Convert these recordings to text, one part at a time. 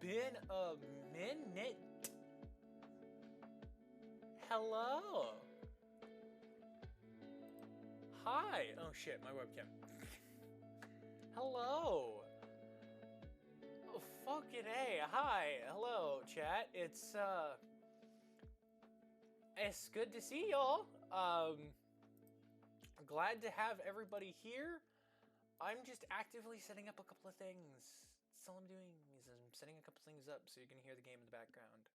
been a minute. Hello. Hi. Oh shit, my webcam. Hello. Oh, fucking A. Hi. Hello, chat. It's good to see y'all. Glad to have everybody here. I'm just actively setting up a couple of things. That's all I'm doing is I'm setting a couple things up so you can hear the game in the background.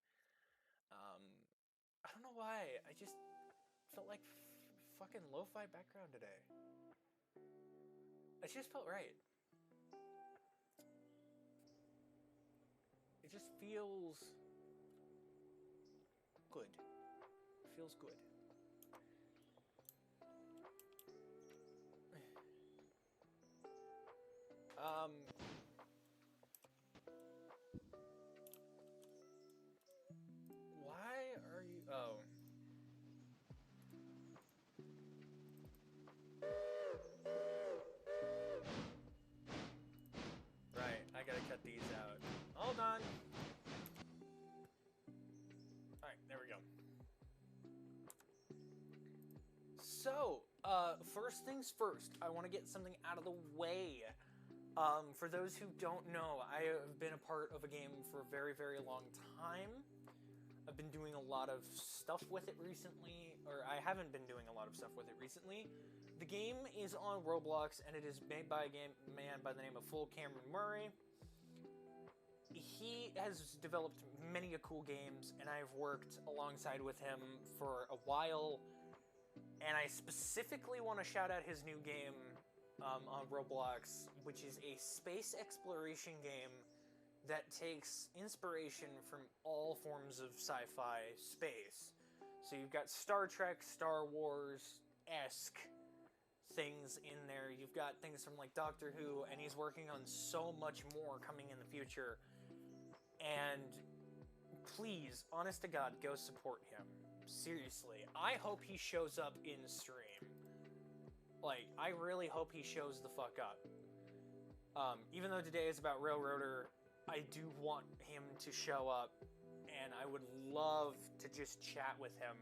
I don't know why. I just felt like fucking lo-fi background today. It just felt right. It just feels good. It feels good. Why are you... Oh. Right, I gotta cut these out. Hold on. Alright, there we go. So, first things first, I want to get something out of the way. For those who don't know, I have been a part of a game for a very, very long time. I've been doing a lot of stuff with it recently, or I haven't been doing a lot of stuff with it recently. The game is on Roblox, and it is made by a man by the name of Full Cameron Murray. He has developed many cool games, and I've worked alongside with him for a while. And I specifically want to shout out his new game on Roblox, which is a space exploration game that takes inspiration from all forms of sci-fi space. So you've got Star Trek, Star Wars-esque things in there. You've got things from like Doctor Who, and he's working on so much more coming in the future. And please, honest to God, go support him. Seriously, I hope he shows up in stream. Like, I really hope he shows the fuck up. Even though today is about Railroader, I do want him to show up, and I would love to just chat with him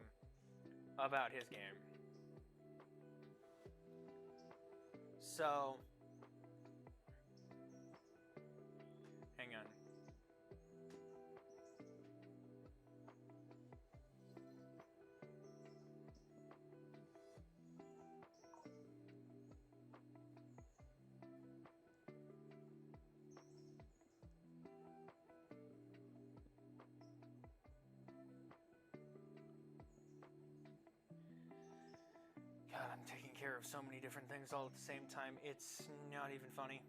about his game. So, hang on. God, I'm taking care of so many different things all at the same time. It's not even funny.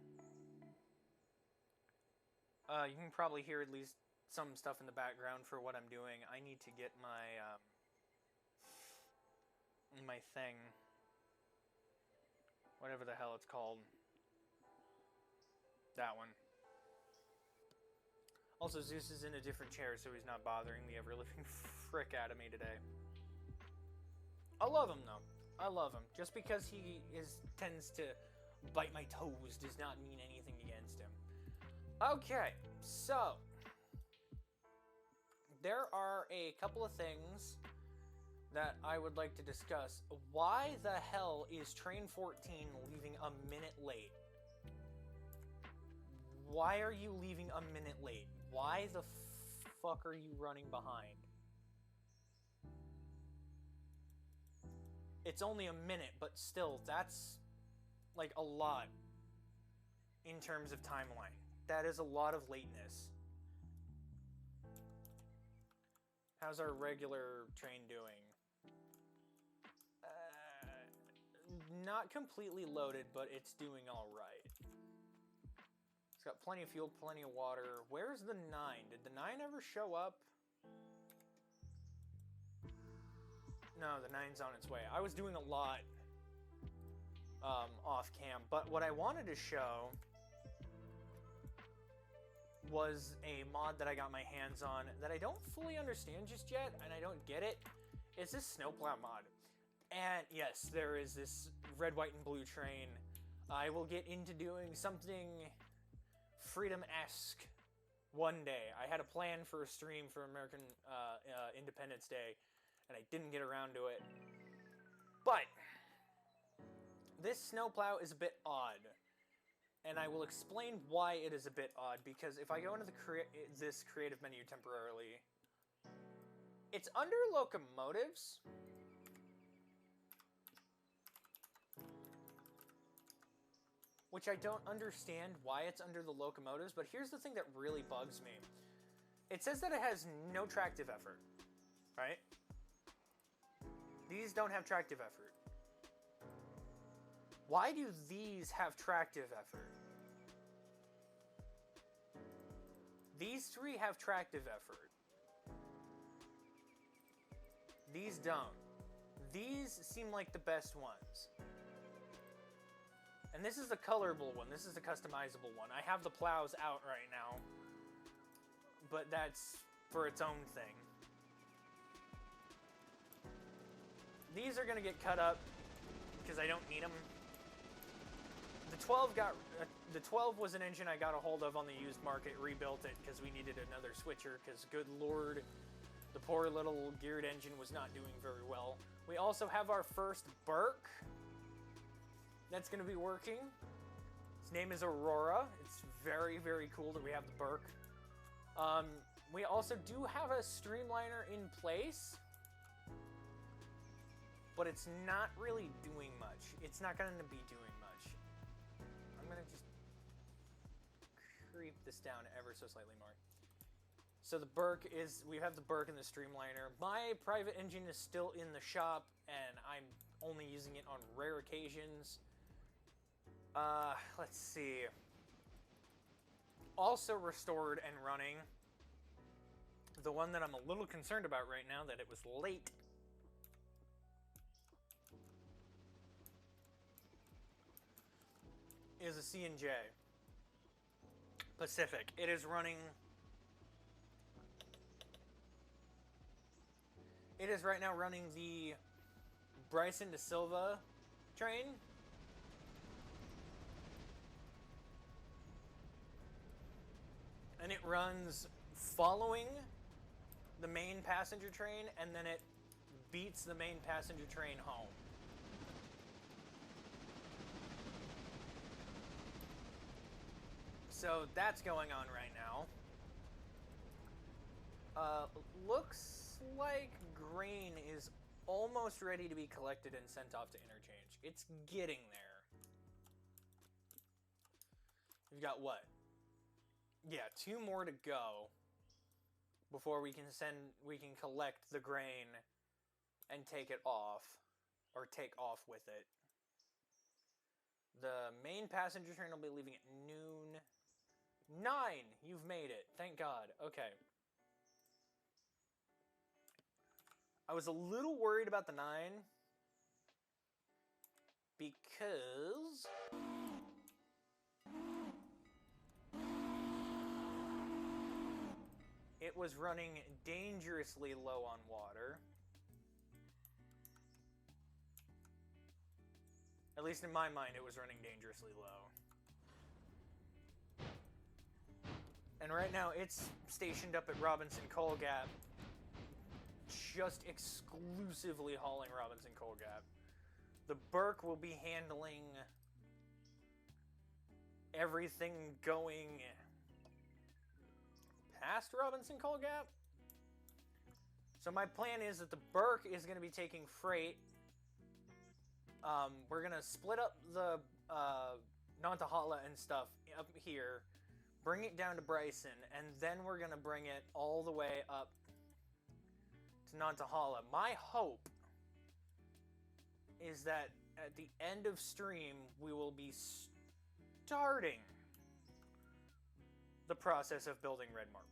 You can probably hear at least some stuff in the background for what I'm doing. I need to get my, my thing. Whatever the hell it's called. That one. Also, Zeus is in a different chair, so he's not bothering the ever-living frick out of me today. I love him, though. I love him. Just because he tends to bite my toes does not mean anything against him. Okay, so there are a couple of things that I would like to discuss. Why the hell is Train 14 leaving a minute late? Why are you leaving a minute late? Why the fuck are you running behind? It's only a minute, but still, that's like a lot in terms of timeline. That is a lot of lateness. How's our regular train doing? Not completely loaded, but it's doing all right. It's got plenty of fuel, plenty of water. Where's the 9? Did the 9 ever show up? No, the 9's on its way. I was doing a lot off cam, but what I wanted to show was a mod that I got my hands on that I don't fully understand just yet, and I don't get it. It's this snowplow mod. And yes, there is this red, white, and blue train. I will get into doing something Freedom-esque one day. I had a plan for a stream for American Independence Day, and I didn't get around to it. But this snowplow is a bit odd, and I will explain why it is a bit odd, because if I go into this creative menu temporarily, it's under locomotives. Which I don't understand why it's under the locomotives, but here's the thing that really bugs me. It says that it has no tractive effort, right? These don't have tractive effort. Why do these have tractive effort? These three have tractive effort. These don't. These seem like the best ones. And this is the colorable one. This is the customizable one. I have the plows out right now, but that's for its own thing. These are going to get cut up because I don't need them. The 12 was an engine I got a hold of on the used market, rebuilt it because we needed another switcher, because good lord, the poor little geared engine was not doing very well. We also have our first Burke that's going to be working. His name is Aurora. It's very, very cool that we have the Burke. We also do have a streamliner in place, but it's not really doing much. It's not going to be doing much. I'm going to just creep this down ever so slightly more. So the Burke is, we have the Burke and the streamliner. My private engine is still in the shop, and I'm only using it on rare occasions. Let's see. Also restored and running. The one that I'm a little concerned about right now, that it was late. Is a C&J Pacific. It is running. It is right now running the Bryson De Silva train. And it runs following the main passenger train, and then it beats the main passenger train home. So that's going on right now. Looks like grain is almost ready to be collected and sent off to interchange. It's getting there. We've got what? Yeah, 2 more to go before we can collect the grain and take it off, or take off with it. The main passenger train will be leaving at noon. 9! You've made it. Thank God. Okay. I was a little worried about the 9 because it was running dangerously low on water. At least in my mind, it was running dangerously low. And right now, it's stationed up at Robinson Coal Gap, just exclusively hauling Robinson Coal Gap. The Burke will be handling everything going past Robinson Coal Gap. So my plan is that the Burke is going to be taking freight. We're going to split up the Nantahala and stuff up here, bring it down to Bryson, and then we're going to bring it all the way up to Nantahala. My hope is that at the end of stream, we will be starting the process of building Red Marble.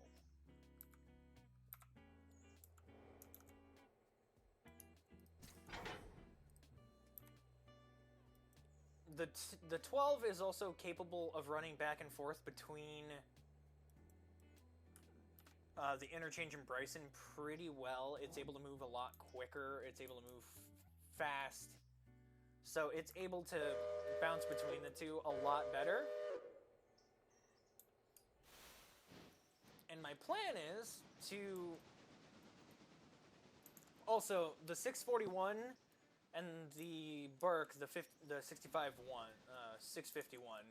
The 12 is also capable of running back and forth between the interchange and Bryson pretty well. It's able to move a lot quicker. It's able to move fast. So it's able to bounce between the two a lot better. And my plan is to... Also, the 641 and the Burke, the 65-1, 651,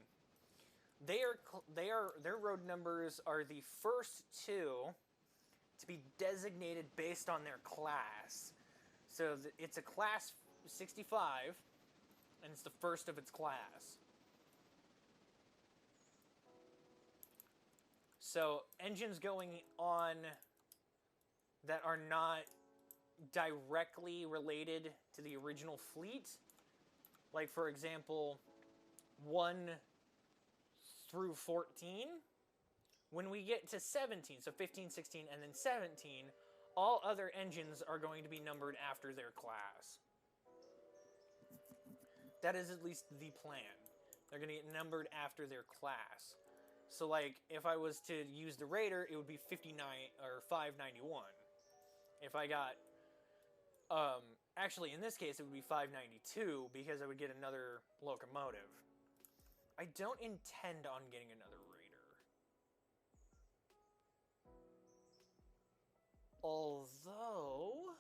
their road numbers are the first two to be designated based on their class. So it's a class 65, and it's the first of its class. So engines going on that are not directly related to the original fleet, like for example 1 through 14, when we get to 17, so 15, 16, and then 17, all other engines are going to be numbered after their class. That is at least the plan. They're going to get numbered after their class. So like if I was to use the Raider, it would be 59 or 591. If I got actually in this case it would be 592 because I would get another locomotive. I don't intend on getting another Raider. Although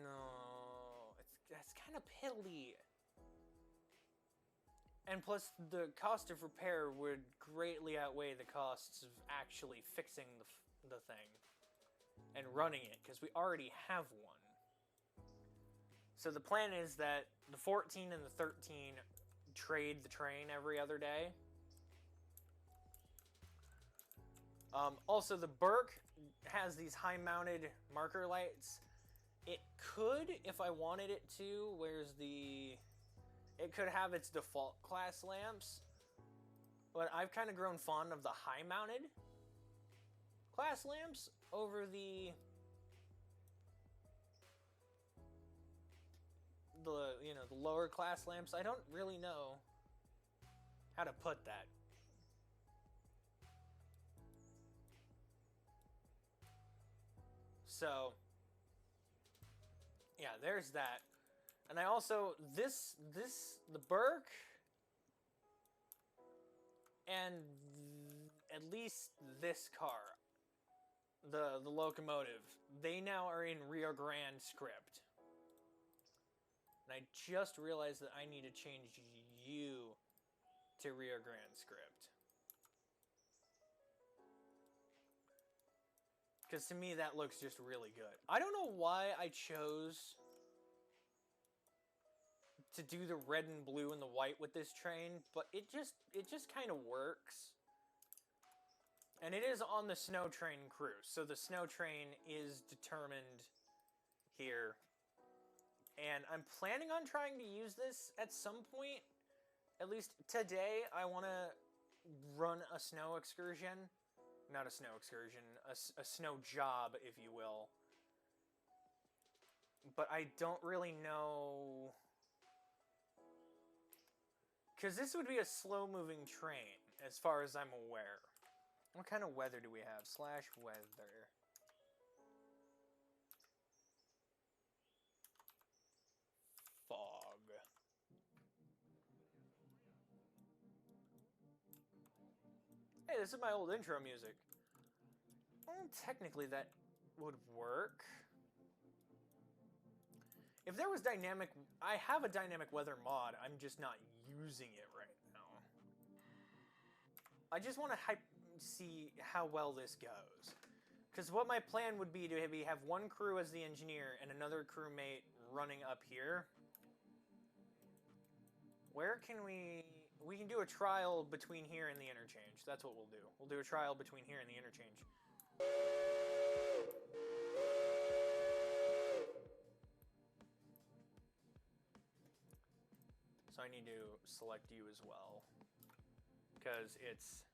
no, that's kind of piddly. And plus, the cost of repair would greatly outweigh the costs of actually fixing the thing and running it, because we already have one. So the plan is that the 14 and the 13 trade the train every other day. Also, the Burke has these high-mounted marker lights. It could, if I wanted it to, where's the... It could have its default class lamps, but I've kind of grown fond of the high-mounted class lamps over the lower class lamps. I don't really know how to put that. So, yeah, there's that. And I also, the Burke, and at least this car, the locomotive, they now are in Rio Grande script. And I just realized that I need to change you to Rio Grande script. Because to me, that looks just really good. I don't know why I chose to do the red and blue and the white with this train, but it just kind of works. And it is on the Snow Train cruise, so the Snow Train is determined here. And I'm planning on trying to use this at some point. At least today, I want to run a snow excursion. Not a snow excursion, a snow job, if you will. But I don't really know... Because this would be a slow-moving train, as far as I'm aware. What kind of weather do we have? / weather. Fog. Hey, this is my old intro music. Well, technically that would work. If there was dynamic... I have a dynamic weather mod, I'm just not using it right now. I just want to see how well this goes. Because what my plan would be to have one crew as the engineer and another crewmate running up here. Where can we... We can do a trial between here and the interchange. That's what we'll do. We'll do a trial between here and the interchange. So I need to select you as well, because it's...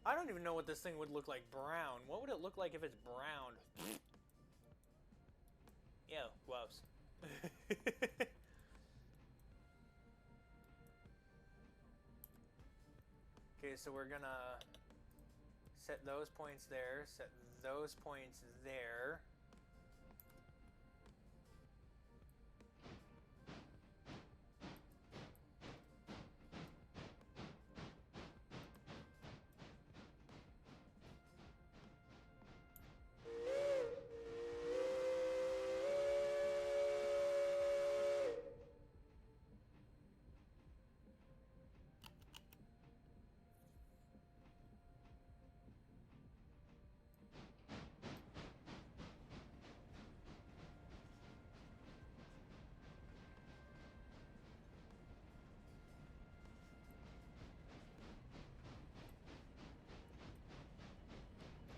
I don't even know what this thing would look like brown. What would it look like if it's brown? Ew, gross. Okay, so we're gonna set those points there, set those points there.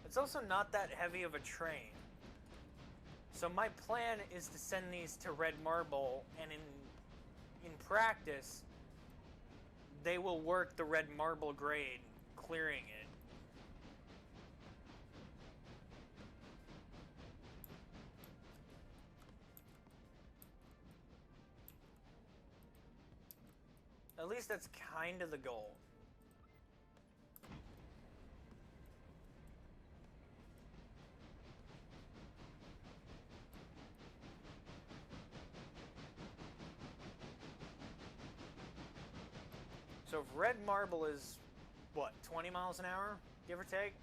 It's also not that heavy of a train. So my plan is to send these to Red Marble, and in practice, they will work the Red Marble grade, clearing it. At least that's kind of the goal. So if Red Marble is, what, 20 miles an hour, give or take?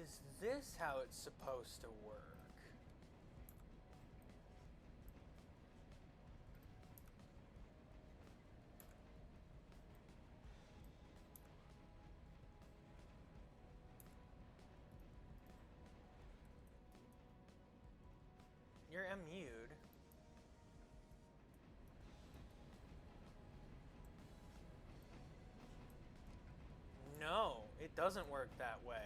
Is this how it's supposed to work? You're MU'd. No, it doesn't work that way.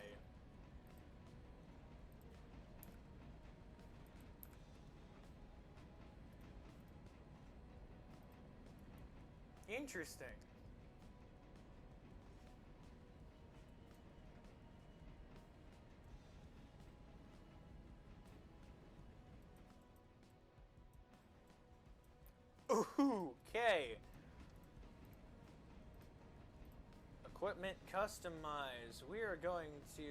Interesting. Ooh, okay. Equipment customize. We are going to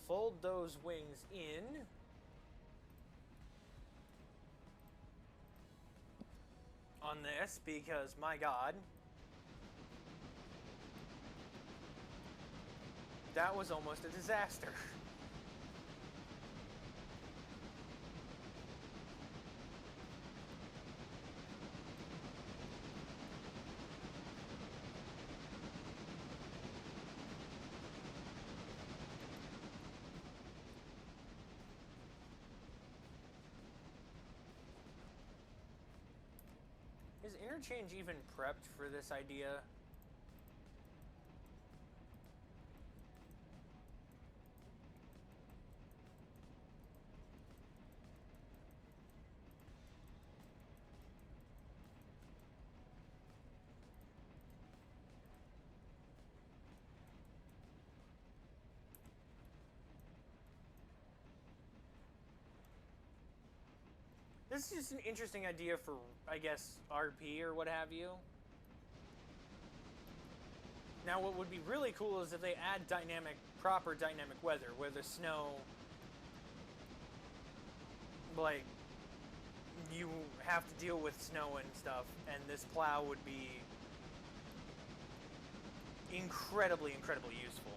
fold those wings in. On this, because my god, that was almost a disaster. Is Interchange even prepped for this idea? This is just an interesting idea for, I guess, RP or what have you. Now, what would be really cool is if they add proper dynamic weather, where the snow, like, you have to deal with snow and stuff, and this plow would be incredibly, incredibly useful.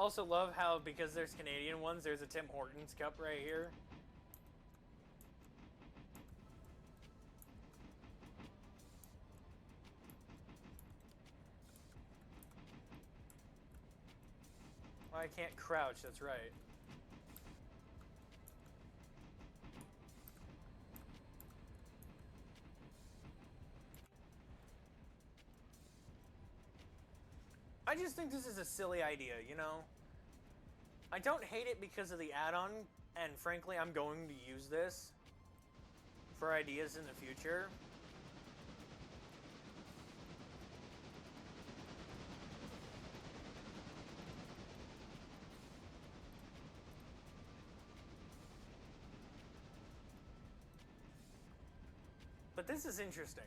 also love how, because there's Canadian ones, there's a Tim Hortons cup right here. Oh, I can't crouch, that's right. I just think this is a silly idea, you know? I don't hate it because of the add-on, and frankly, I'm going to use this for ideas in the future. But this is interesting.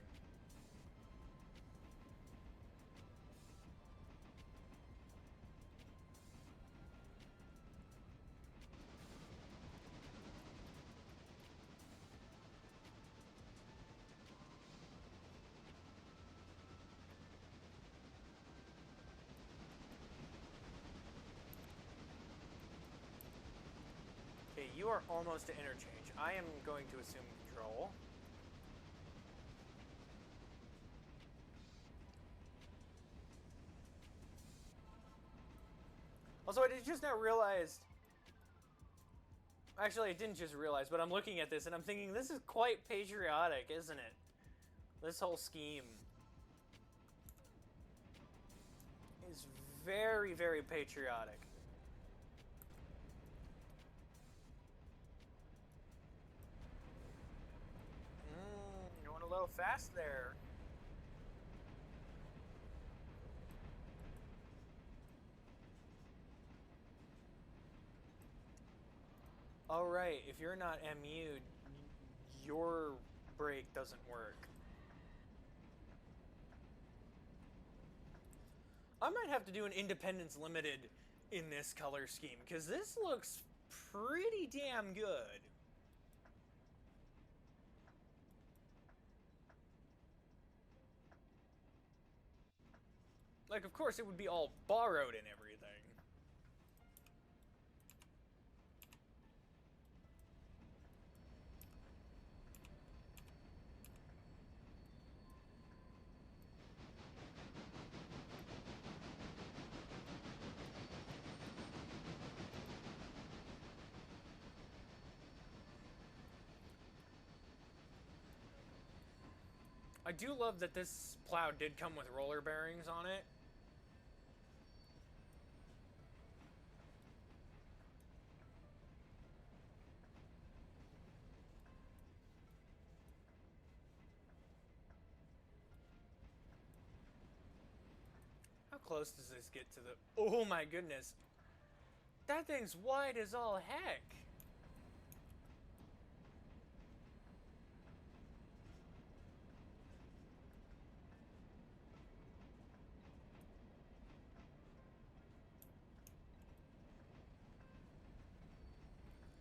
Okay, you are almost to interchange. I am going to assume control. Also, I just now realized... Actually, I didn't just realize, but I'm looking at this and I'm thinking, this is quite patriotic, isn't it? This whole scheme is very, very patriotic. Going a little fast there. Alright, if you're not MU'd, your brake doesn't work. I might have to do an Independence Limited in this color scheme, because this looks pretty damn good. Like, of course, it would be all borrowed and everything. I do love that this plow did come with roller bearings on it. How close does this get to the... Oh my goodness. That thing's wide as all heck.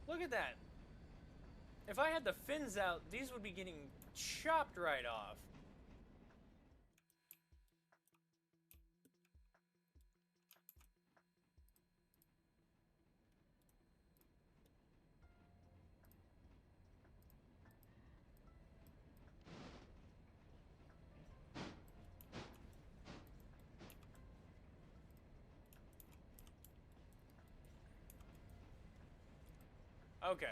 Look at that. If I had the fins out, these would be getting chopped right off. Okay.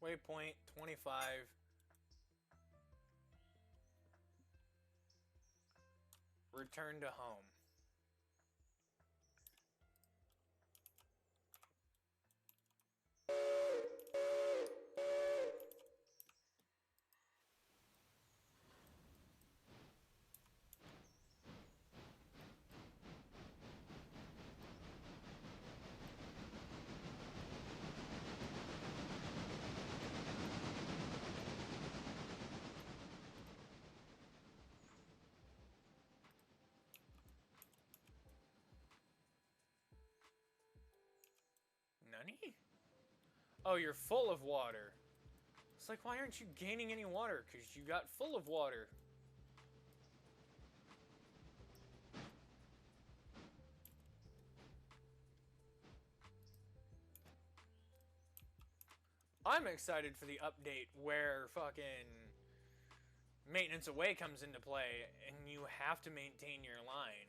Waypoint 25. Return to home. Nani? Oh, you're full of water. It's like, why aren't you gaining any water? Because you got full of water. I'm excited for the update where fucking Maintenance Away comes into play and you have to maintain your line.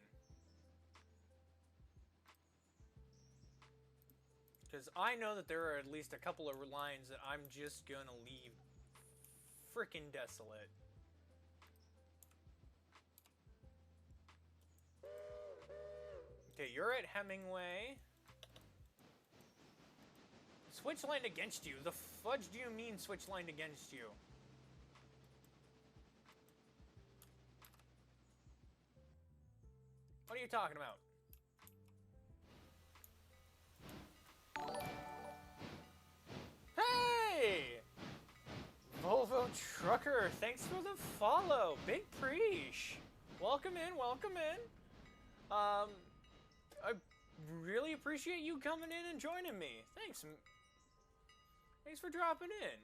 Because I know that there are at least a couple of lines that I'm just gonna leave freaking desolate. Okay, you're at Hemingway. Switch lined against you? The fudge do you mean switch lined against you? What are you talking about? Hey! Volvo Trucker, thanks for the follow. Big Preesh. Welcome in, welcome in. I really appreciate you coming in and joining me. Thanks. Thanks for dropping in.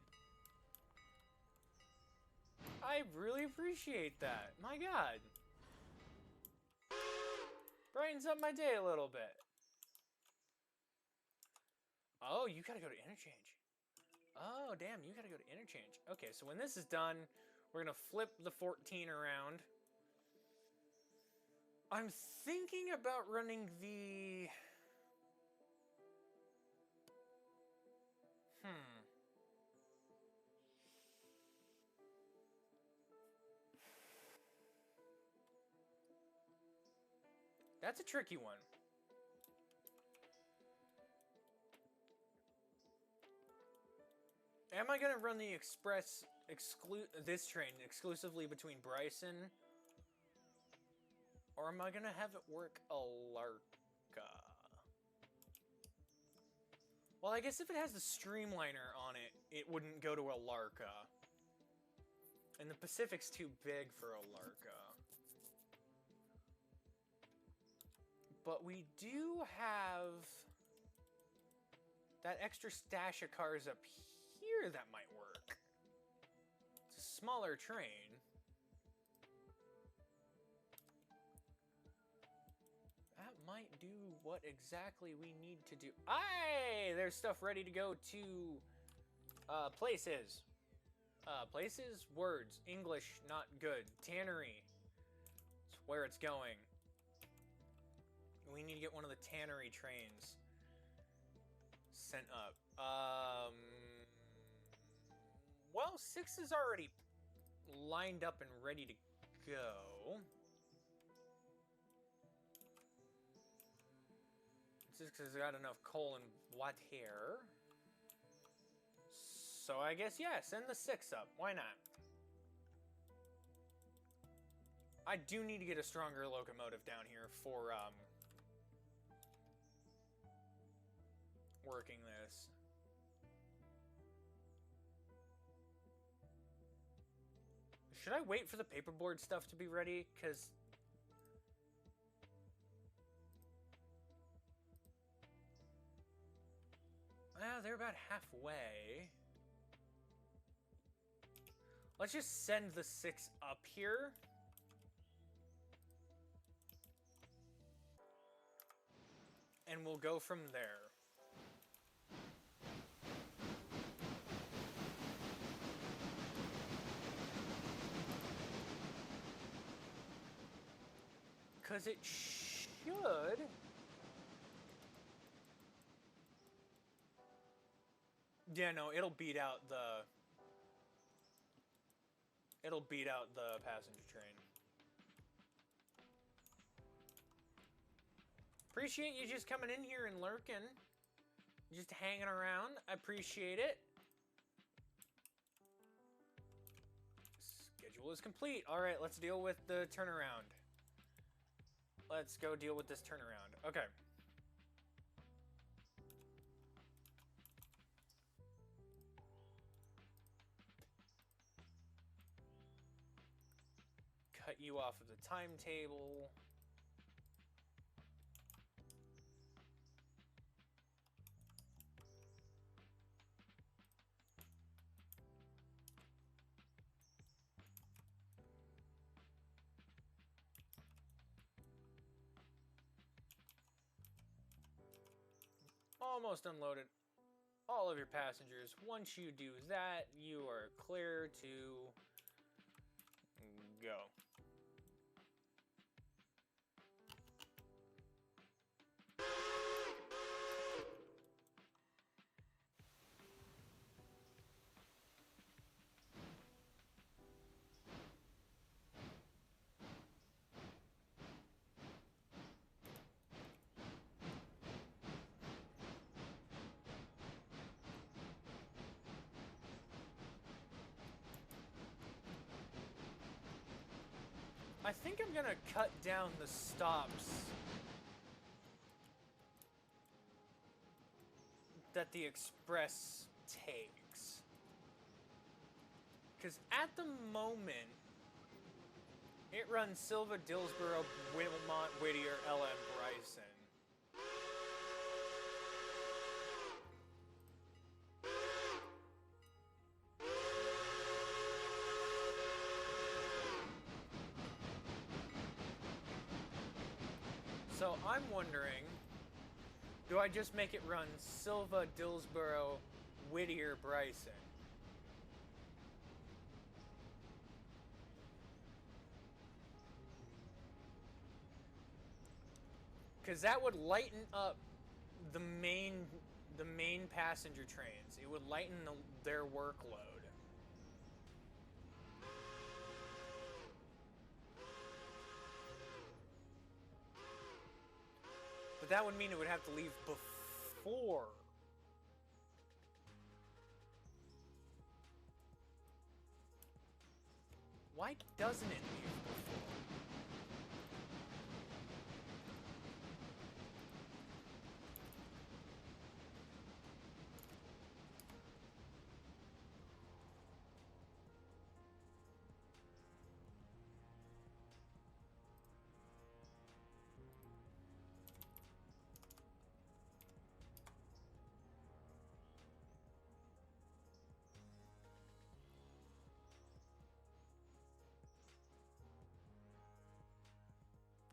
I really appreciate that. My God. Brightens up my day a little bit. Oh, you gotta go to interchange. Oh, damn, you gotta go to interchange. Okay, so when this is done, we're gonna flip the 14 around. I'm thinking about running the... That's a tricky one. Am I gonna run the this train exclusively between Bryson, or am I gonna have it work Alarka? Well, I guess if it has the Streamliner on it, it wouldn't go to Alarka. And the Pacific's too big for Alarka. But we do have that extra stash of cars up here that might work. It's a smaller train. That might do what exactly we need to do. Aye! There's stuff ready to go to places. Places, words, English, not good. Tannery. That's where it's going. We need to get one of the tannery trains sent up. Well, 6 is already lined up and ready to go. Just because I got enough coal and water. So I guess, yeah, send the 6 up. Why not? I do need to get a stronger locomotive down here for, working this. Should I wait for the paperboard stuff to be ready? Because... they're about halfway. Let's just send the 6 up here. And we'll go from there. Because it should... Yeah, no, it'll beat out the... It'll beat out the passenger train. Appreciate you just coming in here and lurking. Just hanging around. I appreciate it. Schedule is complete. Alright, let's deal with the turnaround. Let's go deal with this turnaround. Okay. Cut you off of the timetable. almost unloaded all of your passengers. Once you do that, you are clear to go. I think I'm gonna cut down the stops that the express takes. Because at the moment, it runs Silva, Dillsboro, Wilmot, Whittier, LM, Bryson. So I'm wondering, do I just make it run Silva, Dillsboro, Whittier, Bryson? Because that would lighten up the main passenger trains. It would lighten their workload. But that would mean it would have to leave before. Why doesn't it leave before?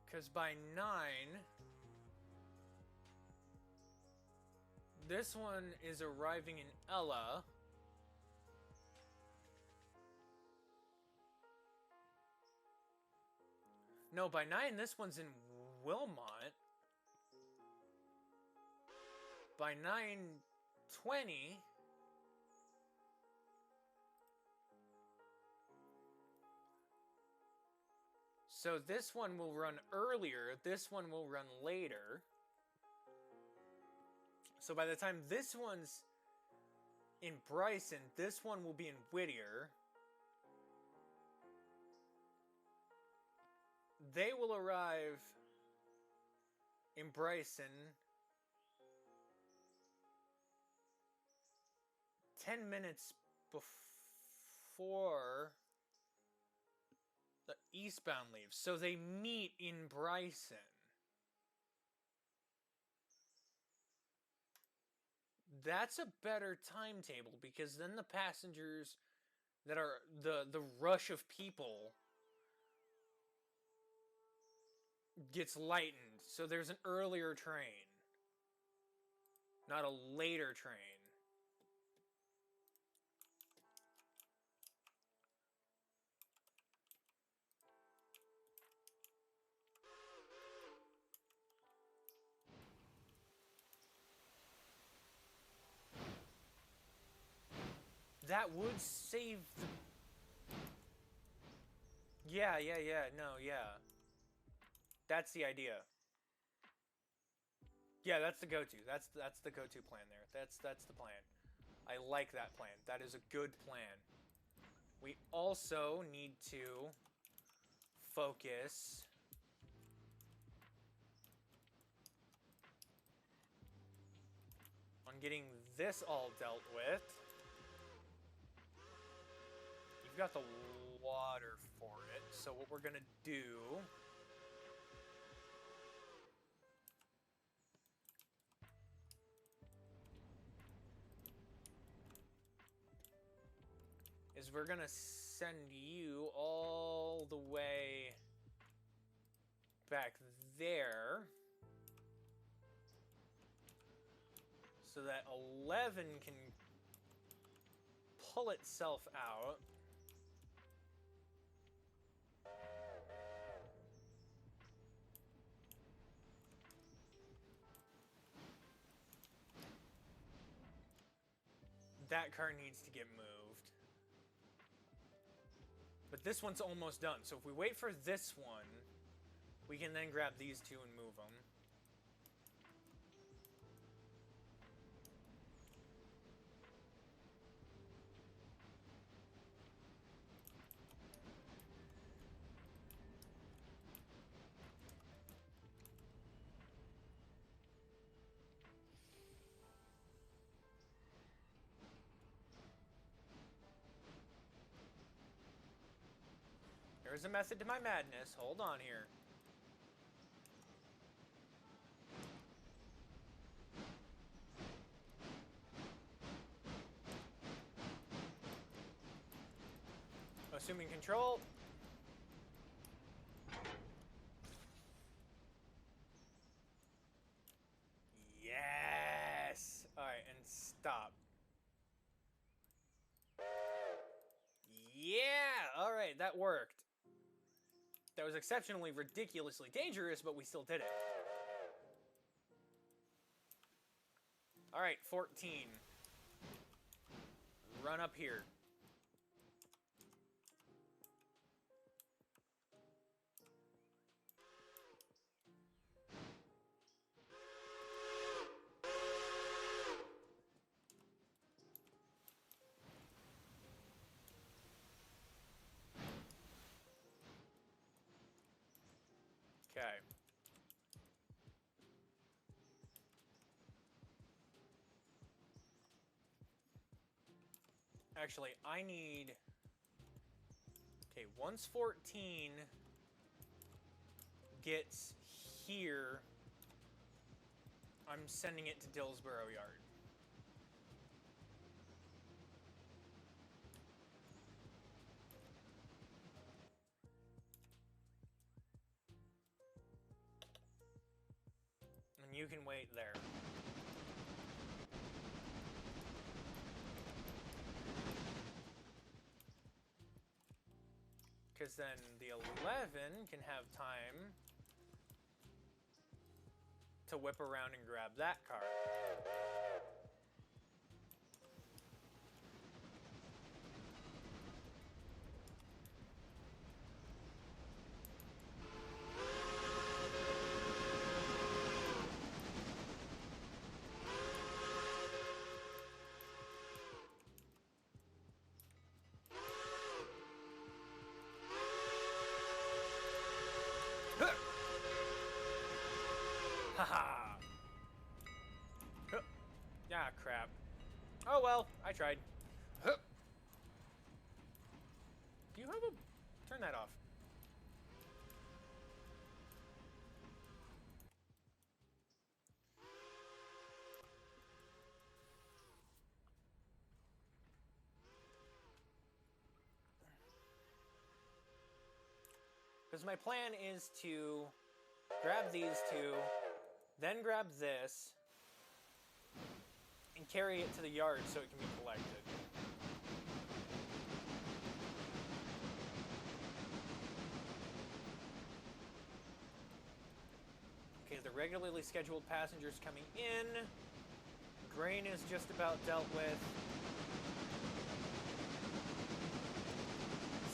Because by 9, this one is arriving in Ella. No, by 9, this one's in Wilmot. By 9:20... So this one will run earlier, this one will run later. So by the time this one's in Bryson, this one will be in Whittier. They will arrive in Bryson 10 minutes before the eastbound leaves. So they meet in Bryson. That's a better timetable because then the passengers that are the rush of people gets lightened. So there's an earlier train, not a later train. That would save the... Yeah, no, yeah. That's the idea. Yeah, that's the go-to. That's the go-to plan there. That's the plan. I like that plan. That is a good plan. We also need to focus on getting this all dealt with. You've got the water for it, so what we're gonna do is we're gonna send you all the way back there. so that 11 can pull itself out. That car needs to get moved. But this one's almost done. So if we wait for this one, we can then grab these two and move them. There's a method to my madness. Hold on here. Assuming control. Yes! Alright, and stop. Yeah! Alright, that worked. That was exceptionally ridiculously dangerous, but we still did it. Alright, 14. Run up here. Okay. Actually, I need... Okay, once 14 gets here, I'm sending it to Dillsborough Yard. And you can wait there. Because then the 11 can have time to whip around and grab that car. Haha! Ah, crap. Oh well, I tried. Do you have a... Turn that off. Because my plan is to grab these two, then grab this, and carry it to the yard so it can be collected. Okay, the regularly scheduled passengers coming in. Grain is just about dealt with.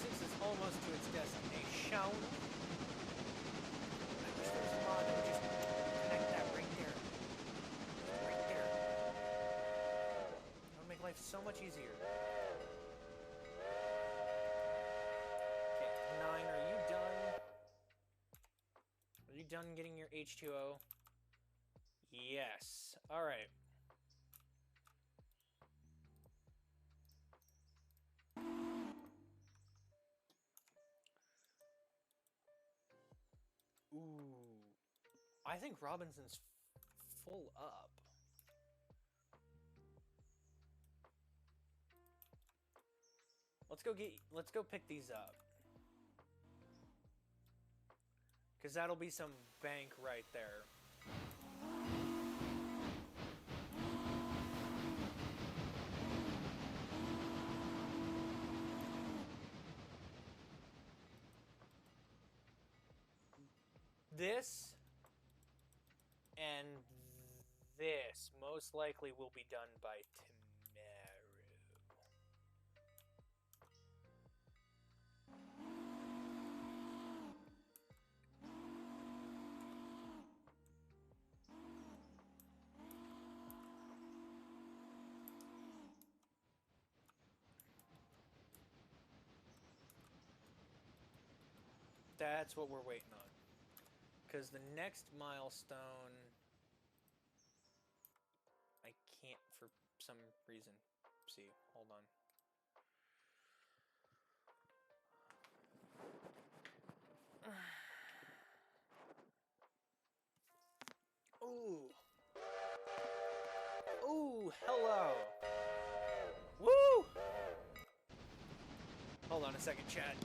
6 is almost to its destination. I wish there was a mod that would just connect that right there. Right there. That would make life so much easier. Okay, 9, are you done? Are you done getting your H2O? Yes. Alright. Ooh. I think Robinson's full up. Let's go pick these up. Cause that'll be some bank right there. This and this most likely will be done by tomorrow. That's what we're waiting on. Because the next milestone, I can't for some reason see. Hold on. Ooh. Ooh, hello. Woo! Hold on a second, chat.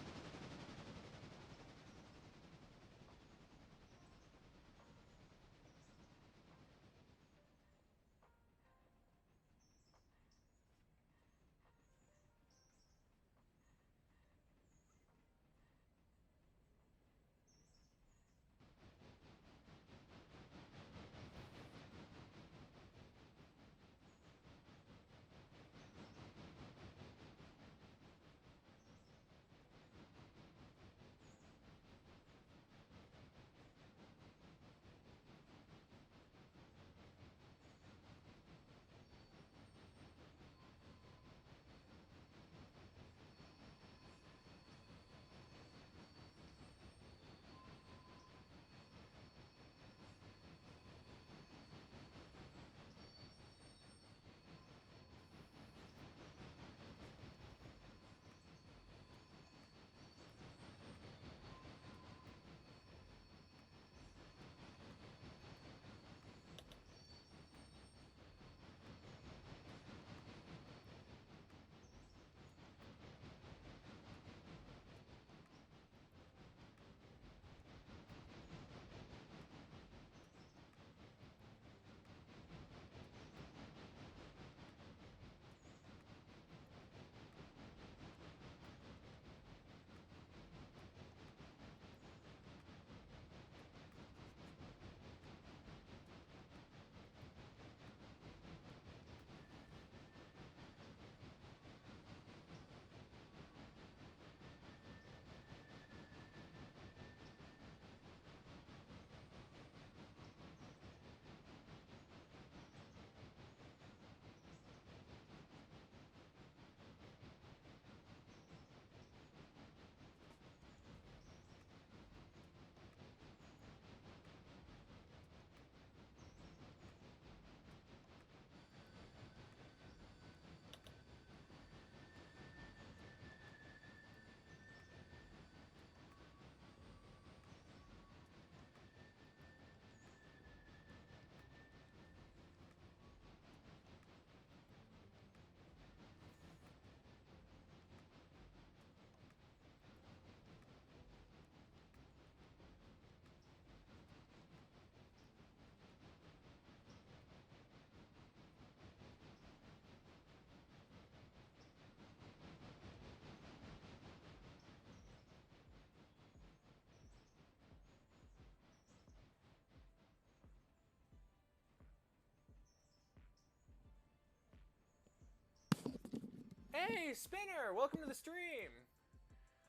Hey, Spinner! Welcome to the stream!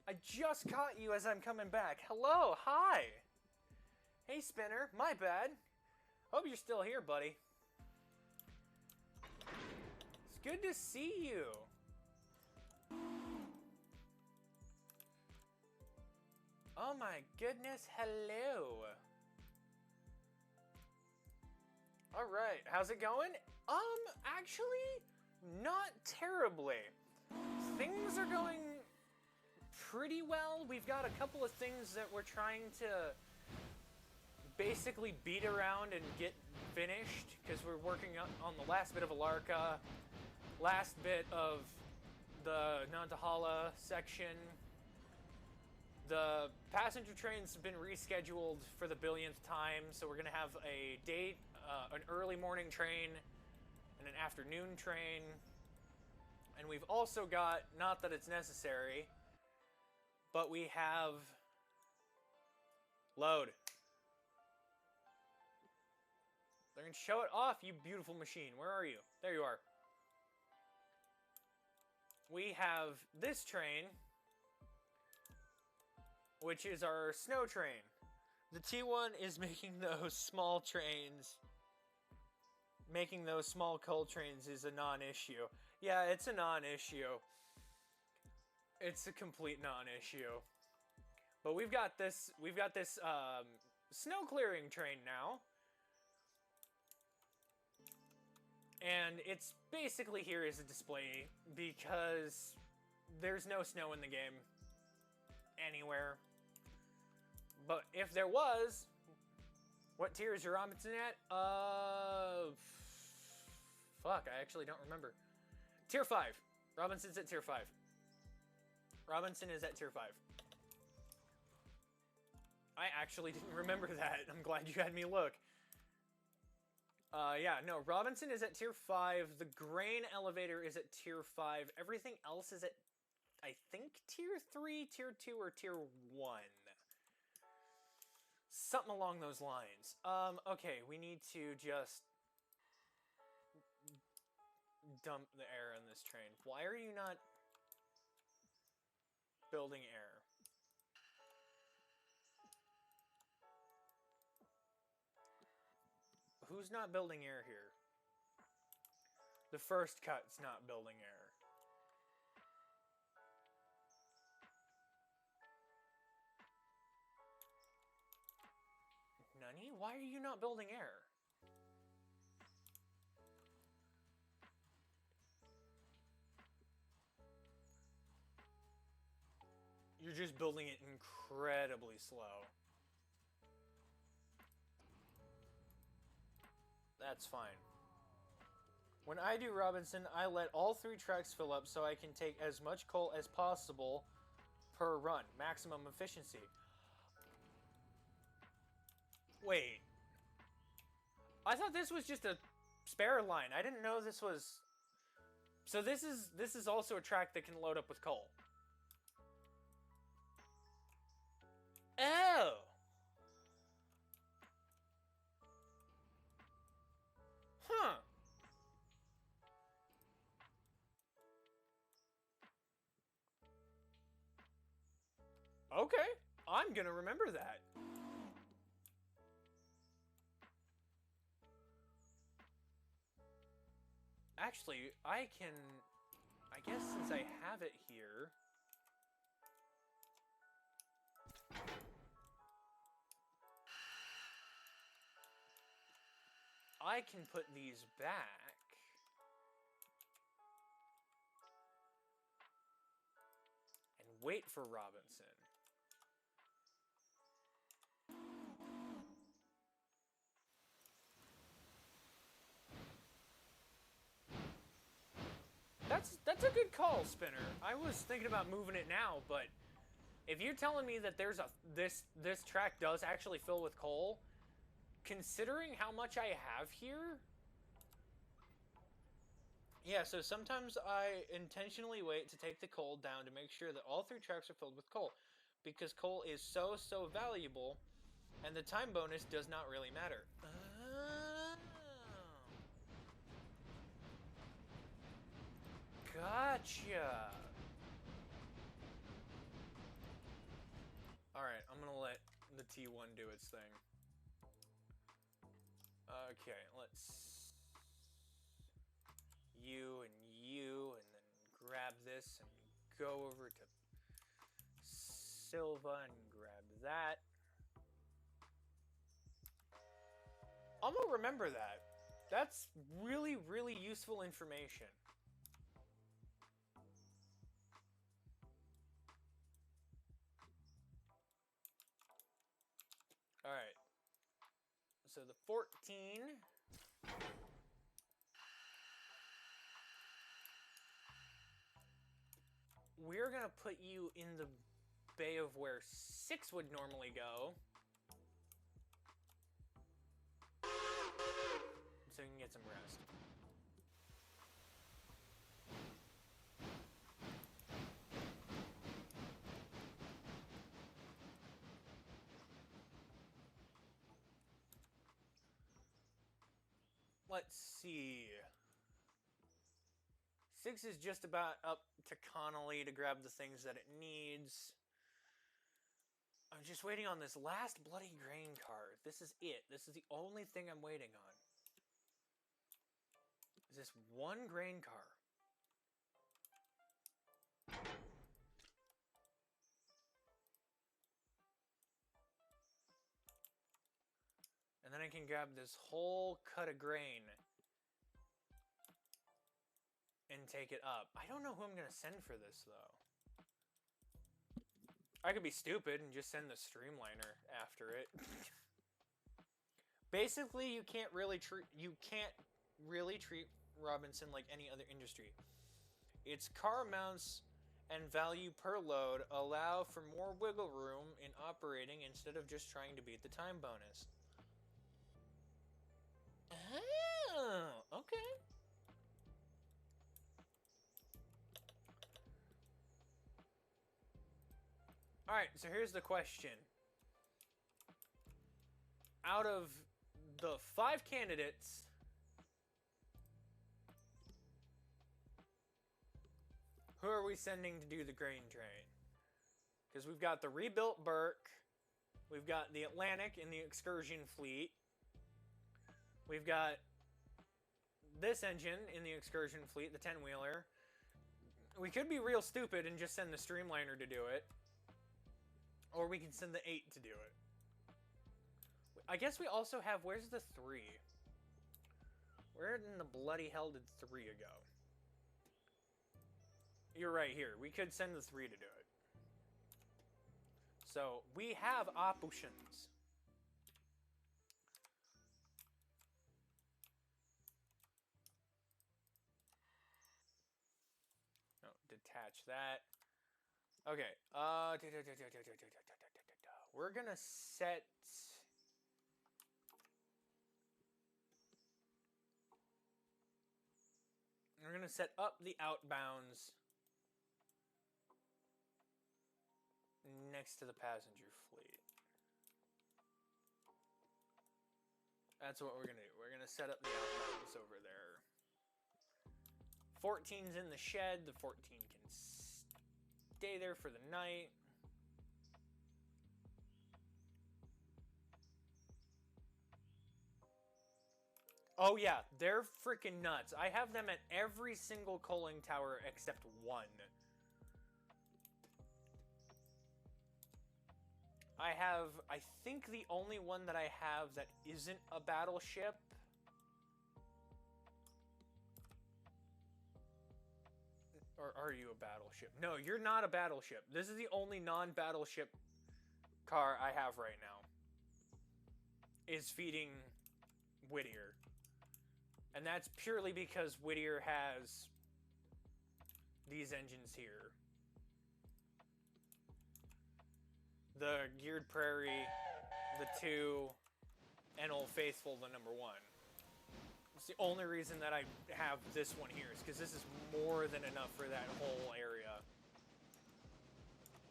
I just caught you as I'm coming back. Hello, hi! Hey, Spinner, my bad. Hope you're still here, buddy. It's good to see you. Oh my goodness, hello. Alright, how's it going? Actually, not terribly. Things are going pretty well. We've got a couple of things that we're trying to basically beat around and get finished, because we're working on the last bit of Alarka, last bit of the Nantahala section. The passenger train's been rescheduled for the billionth time, so we're gonna have a date, an early morning train and an afternoon train. And we've also got, not that it's necessary, but we have load. train. Show it off, you beautiful machine. Where are you? There you are. We have this train, which is our snow train. The T1 is making those small trains. Making those small coal trains is a non-issue. Yeah, it's a non-issue. It's a complete non-issue. But we've got this snow clearing train now. And it's basically here as a display because there's no snow in the game anywhere. But if there was, what tier is your Robinson at? Fuck, I actually don't remember. Tier 5. Robinson's at tier 5. Robinson is at tier 5. I actually didn't remember that. I'm glad you had me look. Yeah, no, Robinson is at tier 5. The grain elevator is at tier 5. Everything else is at, I think, tier 3, tier 2, or tier 1. Something along those lines. Okay, we need to just dump the air in this train. Why are you not building air? Who's not building air here? The first cut's not building air. Nani? Why are you not building air? You're just building it incredibly slow. That's fine. When I do Robinson, I let all 3 tracks fill up so I can take as much coal as possible per run. Maximum efficiency. Wait. I thought this was just a spare line. I didn't know this was... So this is also a track that can load up with coal. Oh! Huh. Okay. I'm gonna remember that. Actually, I guess since I have it here... I can put these back. And wait for Robinson. That's a good call, Spinner. I was thinking about moving it now, but if you're telling me that there's this track does actually fill with coal, considering how much I have here... Yeah, so sometimes I intentionally wait to take the coal down to make sure that all 3 tracks are filled with coal, because coal is so valuable, and the time bonus does not really matter. Gotcha! Alright, I'm gonna let the T1 do its thing. Okay, let's... You, and then grab this and go over to Silva and grab that. I'm gonna remember that. That's really, really useful information. Alright. So the 14... We're gonna put you in the bay of where 6 would normally go. So you can get some rest. let's see. 6 is just about up to Connolly to grab the things that it needs. I'm just waiting on this last bloody grain cart. This is it. This is the only thing I'm waiting on. Is this one grain car? And then I can grab this whole cut of grain and take it up. I don't know who I'm going to send for this, though. I could be stupid and just send the Streamliner after it. Basically, you can't really treat Robinson like any other industry. Its car amounts and value per load allow for more wiggle room in operating instead of just trying to beat the time bonus. Oh, okay. Alright, so here's the question. Out of the 5 candidates, who are we sending to do the grain train? Because we've got the rebuilt Burke, we've got the Atlantic in the excursion fleet, we've got this engine in the excursion fleet, the 10-wheeler. We could be real stupid and just send the Streamliner to do it. Or we can send the 8 to do it. I guess we also have... Where's the 3? Where in the bloody hell did 3 go? You're right here. We could send the 3 to do it. So, we have options. No, detach that. Okay, we're gonna set... We're gonna set up the outbounds next to the passenger fleet. That's what we're gonna do. We're gonna set up the outbounds over there. 14's in the shed. The 14 can stay there for the night. Oh yeah, they're freaking nuts. I have them at every single coaling tower except one. I think the only one that I have that isn't a battleship. Or are you a battleship? No, you're not a battleship. This is the only non-battleship car I have right now. Is feeding Whittier. And that's purely because Whittier has these engines here. The Geared Prairie, the 2, and Old Faithful, the number 1. It's the only reason that I have this one here is because this is more than enough for that whole area.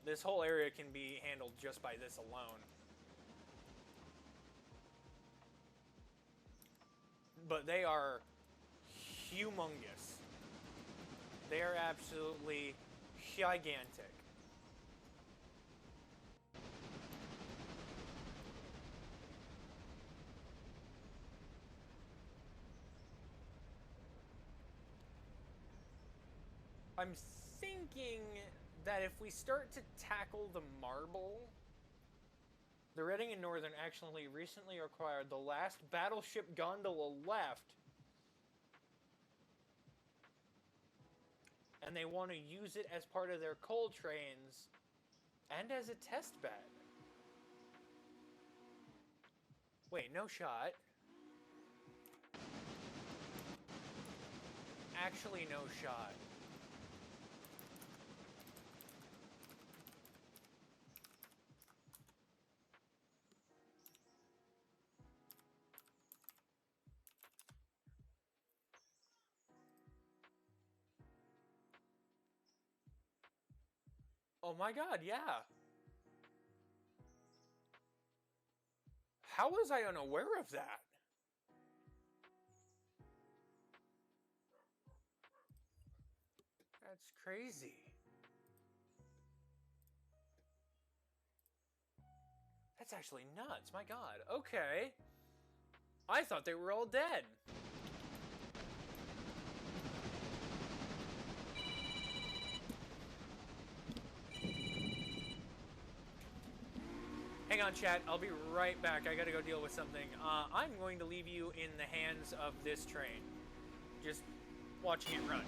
This whole area can be handled just by this alone. But they are humongous. They are absolutely gigantic. I'm thinking that if we start to tackle the marble, the Reading and Northern actually recently acquired the last battleship gondola left. And they want to use it as part of their coal trains and as a test bed. Wait, no shot. Actually, no shot. Oh my god, yeah. How was I unaware of that? That's crazy. That's actually nuts. My God. Okay. I thought they were all dead. Hang on, chat. I'll be right back. I gotta go deal with something. I'm going to leave you in the hands of this train. Just watching it run.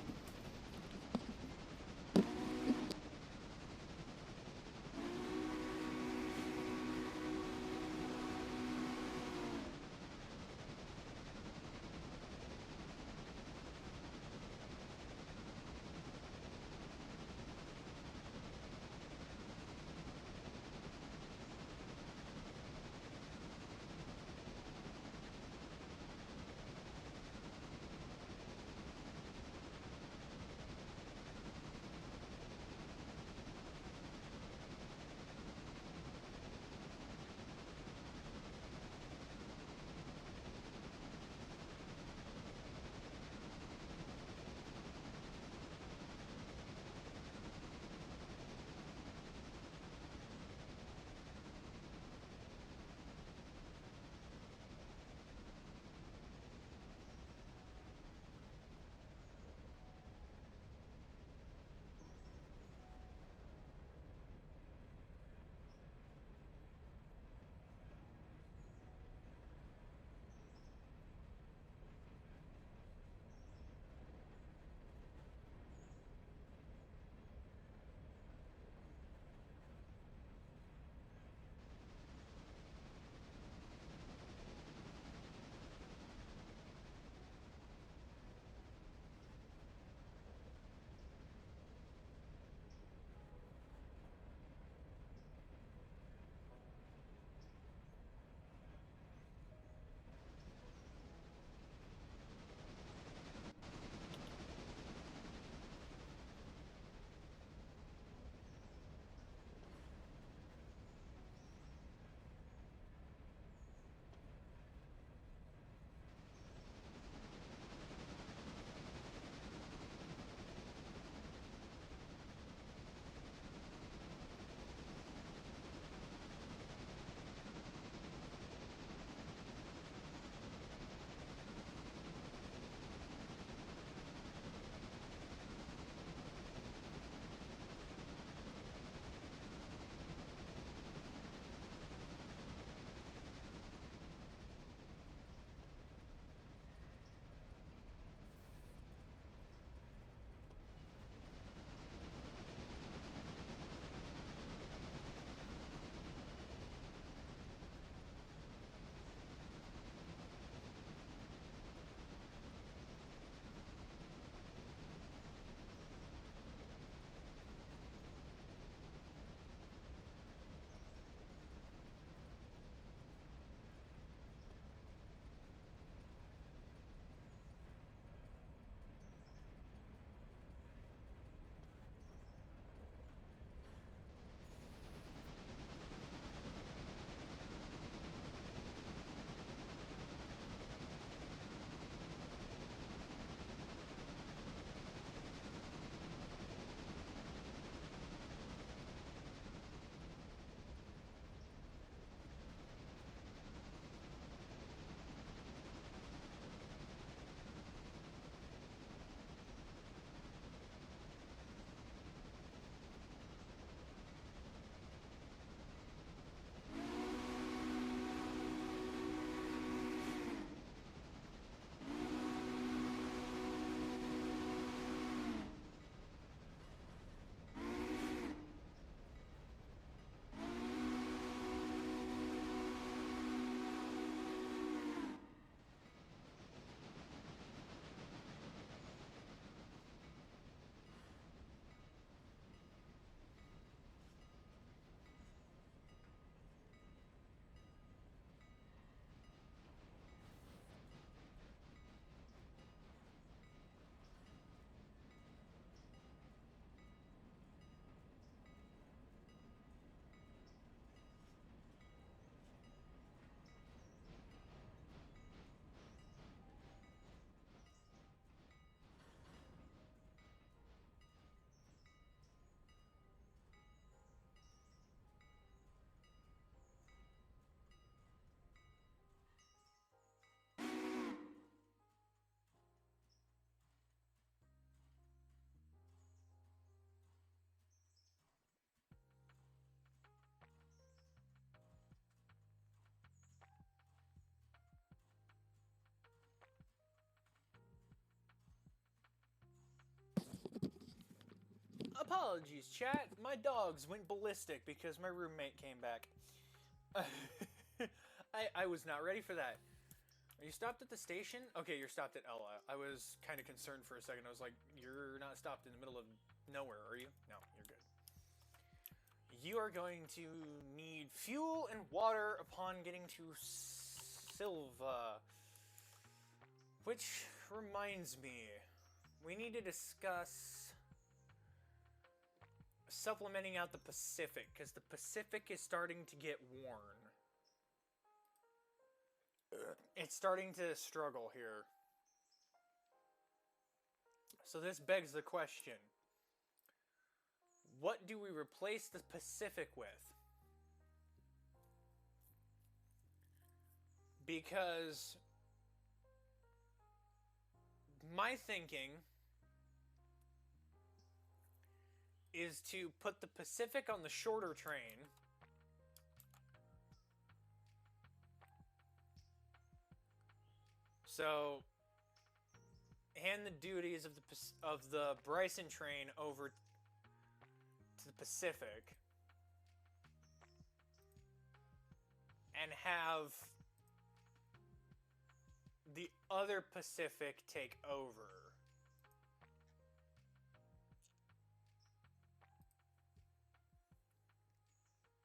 Apologies, chat. My dogs went ballistic because my roommate came back. I was not ready for that. Are you stopped at the station? Okay, you're stopped at Ella. I was kind of concerned for a second. I was like, you're not stopped in the middle of nowhere, are you? No, you're good. You are going to need fuel and water upon getting to Silva. Which reminds me, we need to discuss supplementing out the Pacific, because the Pacific is starting to get worn. It's starting to struggle here. So this begs the question. What do we replace the Pacific with? Because my thinking is to put the Pacific on the shorter train. So hand the duties of the Bryson train over to the Pacific and have the other Pacific take over.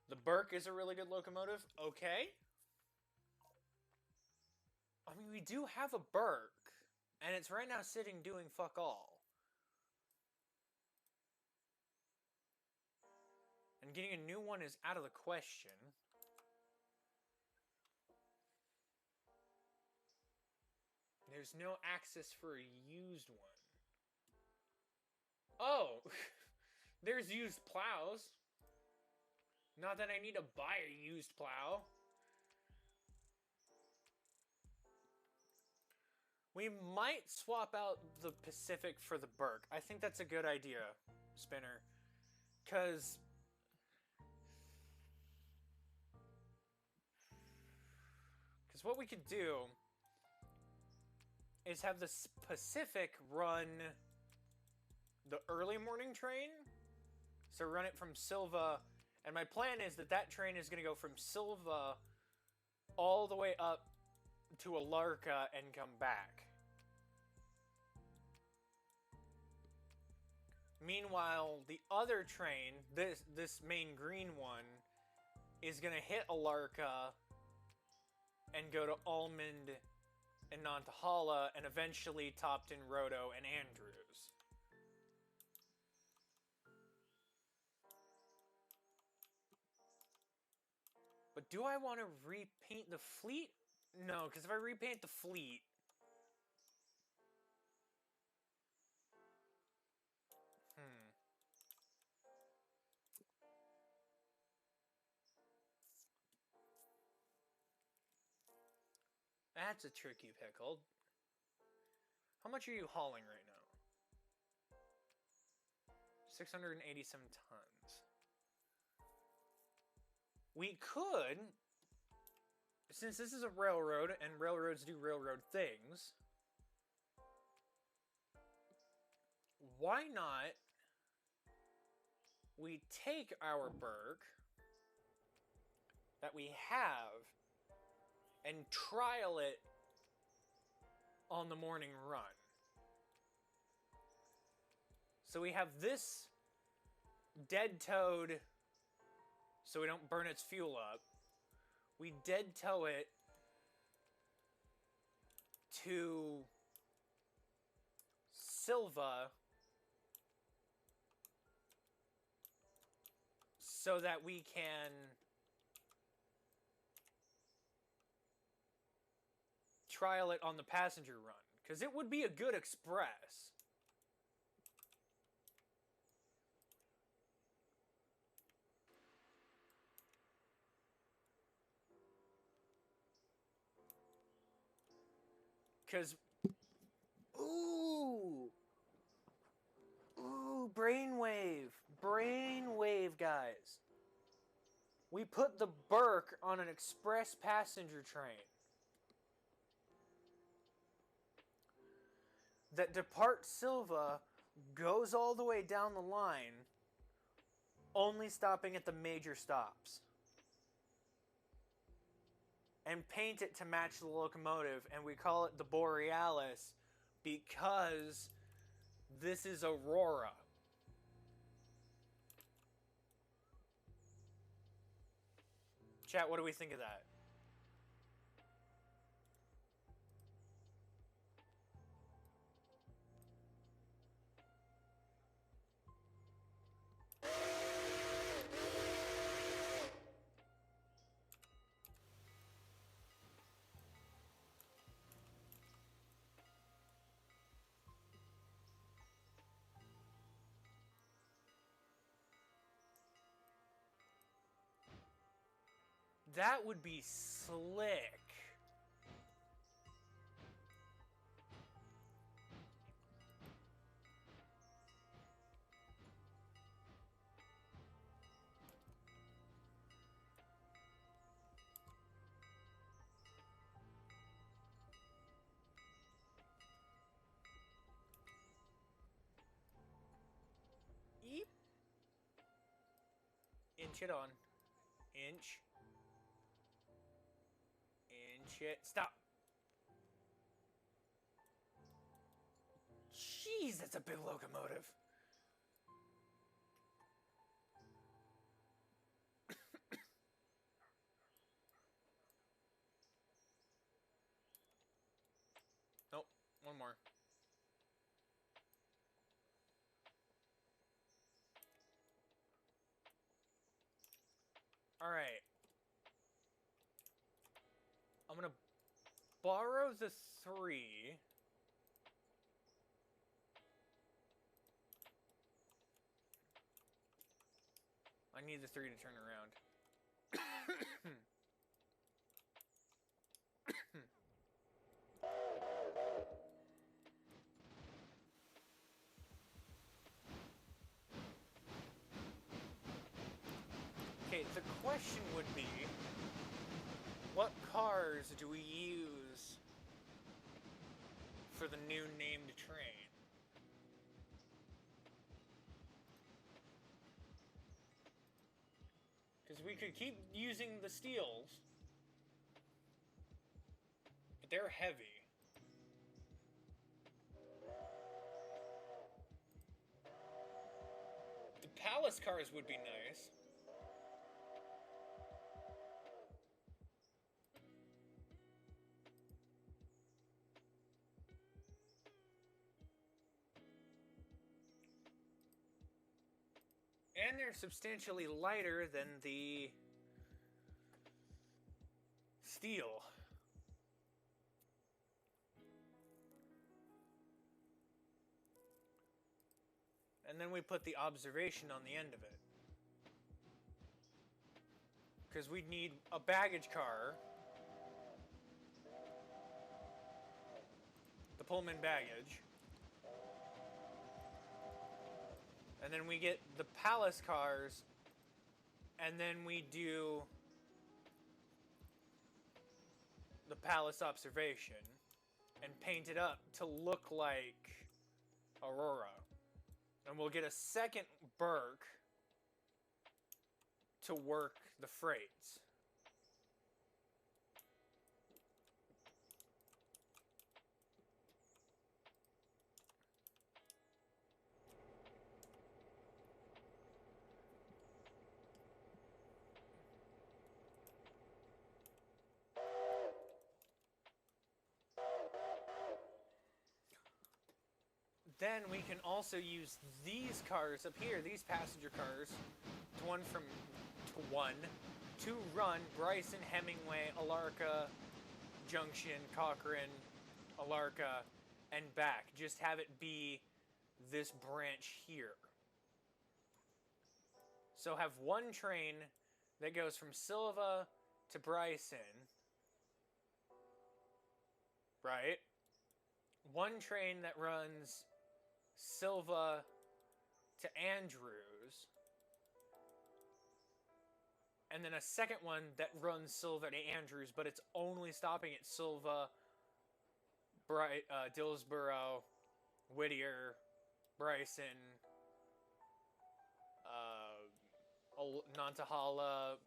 The Burke is a really good locomotive. Okay. I mean, we do have a Burke, and it's right now sitting doing fuck all. And getting a new one is out of the question. There's no access for a used one. Oh! There's used plows. Not that I need to buy a used plow. We might swap out the Pacific for the Burke. I think that's a good idea, Spinner. Because what we could do is have the Pacific run the early morning train. So run it from Silva. And my plan is that that train is going to go from Silva all the way up to Alarka and come back. Meanwhile, the other train, this main green one, is going to hit Alarka and go to Almond and Nantahala and eventually Topton, Roto, and Andrews. But do I want to repaint the fleet? No, because if I repaint the fleet... That's a tricky pickle. How much are you hauling right now? 687 tons. We could, since this is a railroad and railroads do railroad things, why not we take our Burke that we have and trial it on the morning run. So we have this dead towed so we don't burn its fuel up. We dead tow it to Silva so that we can trial it on the passenger run, because it would be a good express. Because, ooh, brainwave, guys. We put the Burke on an express passenger train that departs Silva, goes all the way down the line, only stopping at the major stops. And paint it to match the locomotive, and we call it the Borealis because this is Aurora. Chat, what do we think of that? That would be slick. Eep. Inch it on. Inch. Inch it. Stop. Jeez, that's a big locomotive. Nope, one more. All right. I'm gonna borrow the 3. I need the 3 to turn around. Okay, the question would be, what cars do we use for the new named train? Because we could keep using the steels, but they're heavy. The palace cars would be nice. And they're substantially lighter than the steel. And then we put the observation on the end of it. Because we'd need a baggage car. The Pullman baggage. And then we get the palace cars. And then we do the palace observation. And paint it up to look like Aurora. And we'll get a second Burke to work the freights. Then we can also use these cars up here, these passenger cars, to run Bryson, Hemingway, Alarka, Junction, Cochrane, Alarka, and back. Just have it be this branch here. So have one train that goes from Silva to Bryson, right? One train that runs Silva to Andrews, and then a second one that runs Silva to Andrews, but it's only stopping at Silva, Dillsboro, Whittier, Bryson, Nantahala,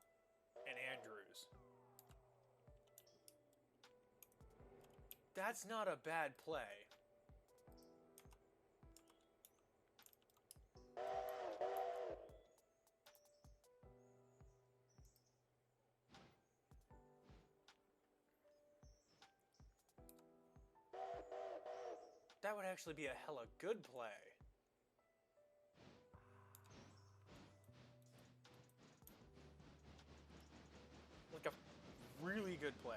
and Andrews. That's not a bad play. That would actually be a hella good play. Like a really good play.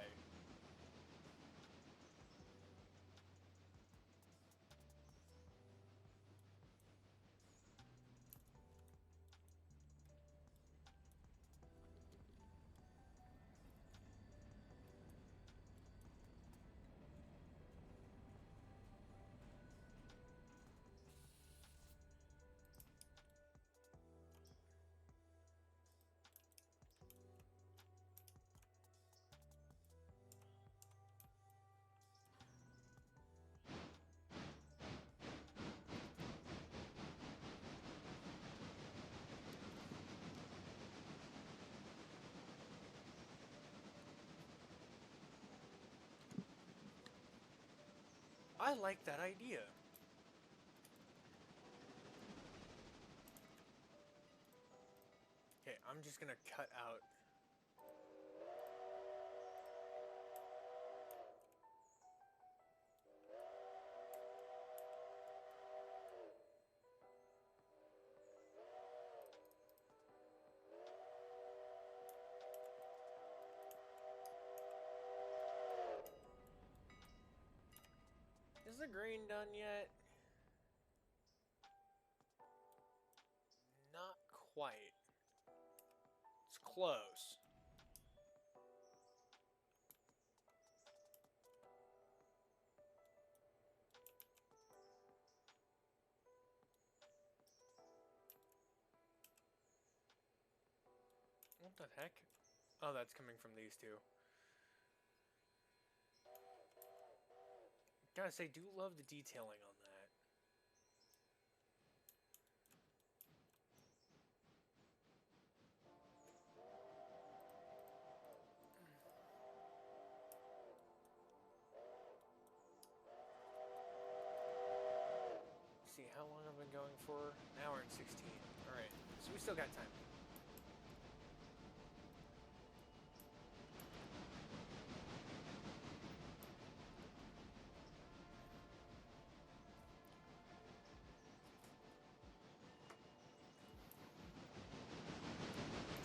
I like that idea. Okay, I'm just gonna cut out. Is the green done yet? Not quite. It's close. What the heck? Oh, that's coming from these two. Gotta say, do love the detailing on that. See, how long I've been going for? An hour and 16. Alright, so we still got time.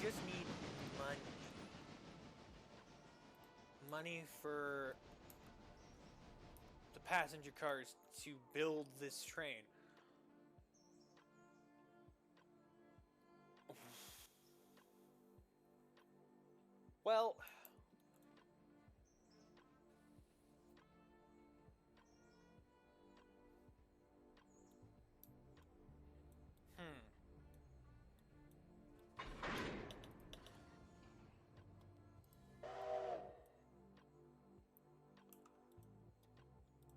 Just need money. Money for the passenger cars to build this train. Well,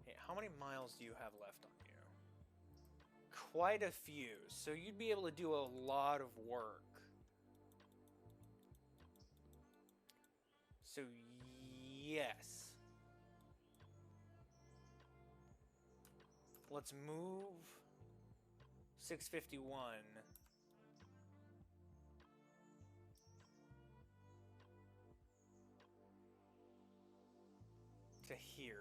hey, how many miles do you have left on you? Quite a few, so you'd be able to do a lot of work. So, yes. Let's move 651 to here.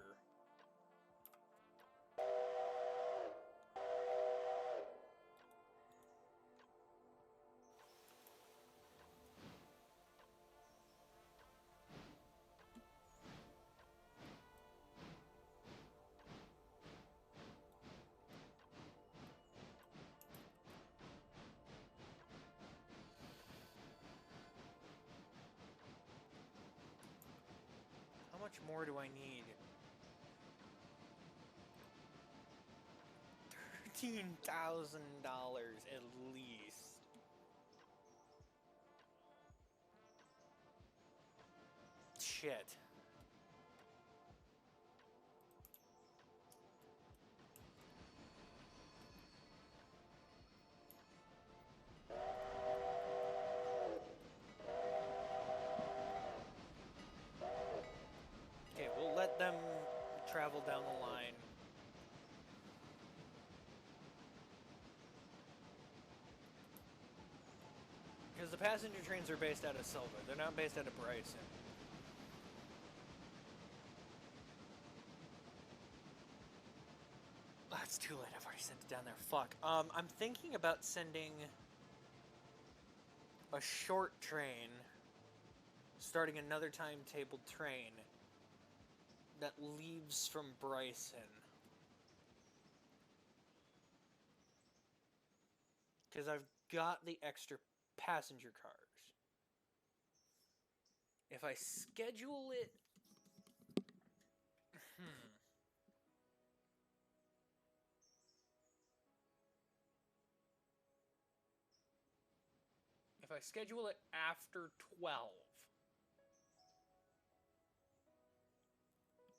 How much more do I need? $13,000 at least. Shit. let them travel down the line. Because the passenger trains are based out of Silva. They're not based out of Bryson. Oh, it's too late. I've already sent it down there. Fuck. I'm thinking about sending a short train, starting another timetabled train that leaves from Bryson. Because I've got the extra passenger cars. If I schedule it... If I schedule it after 12...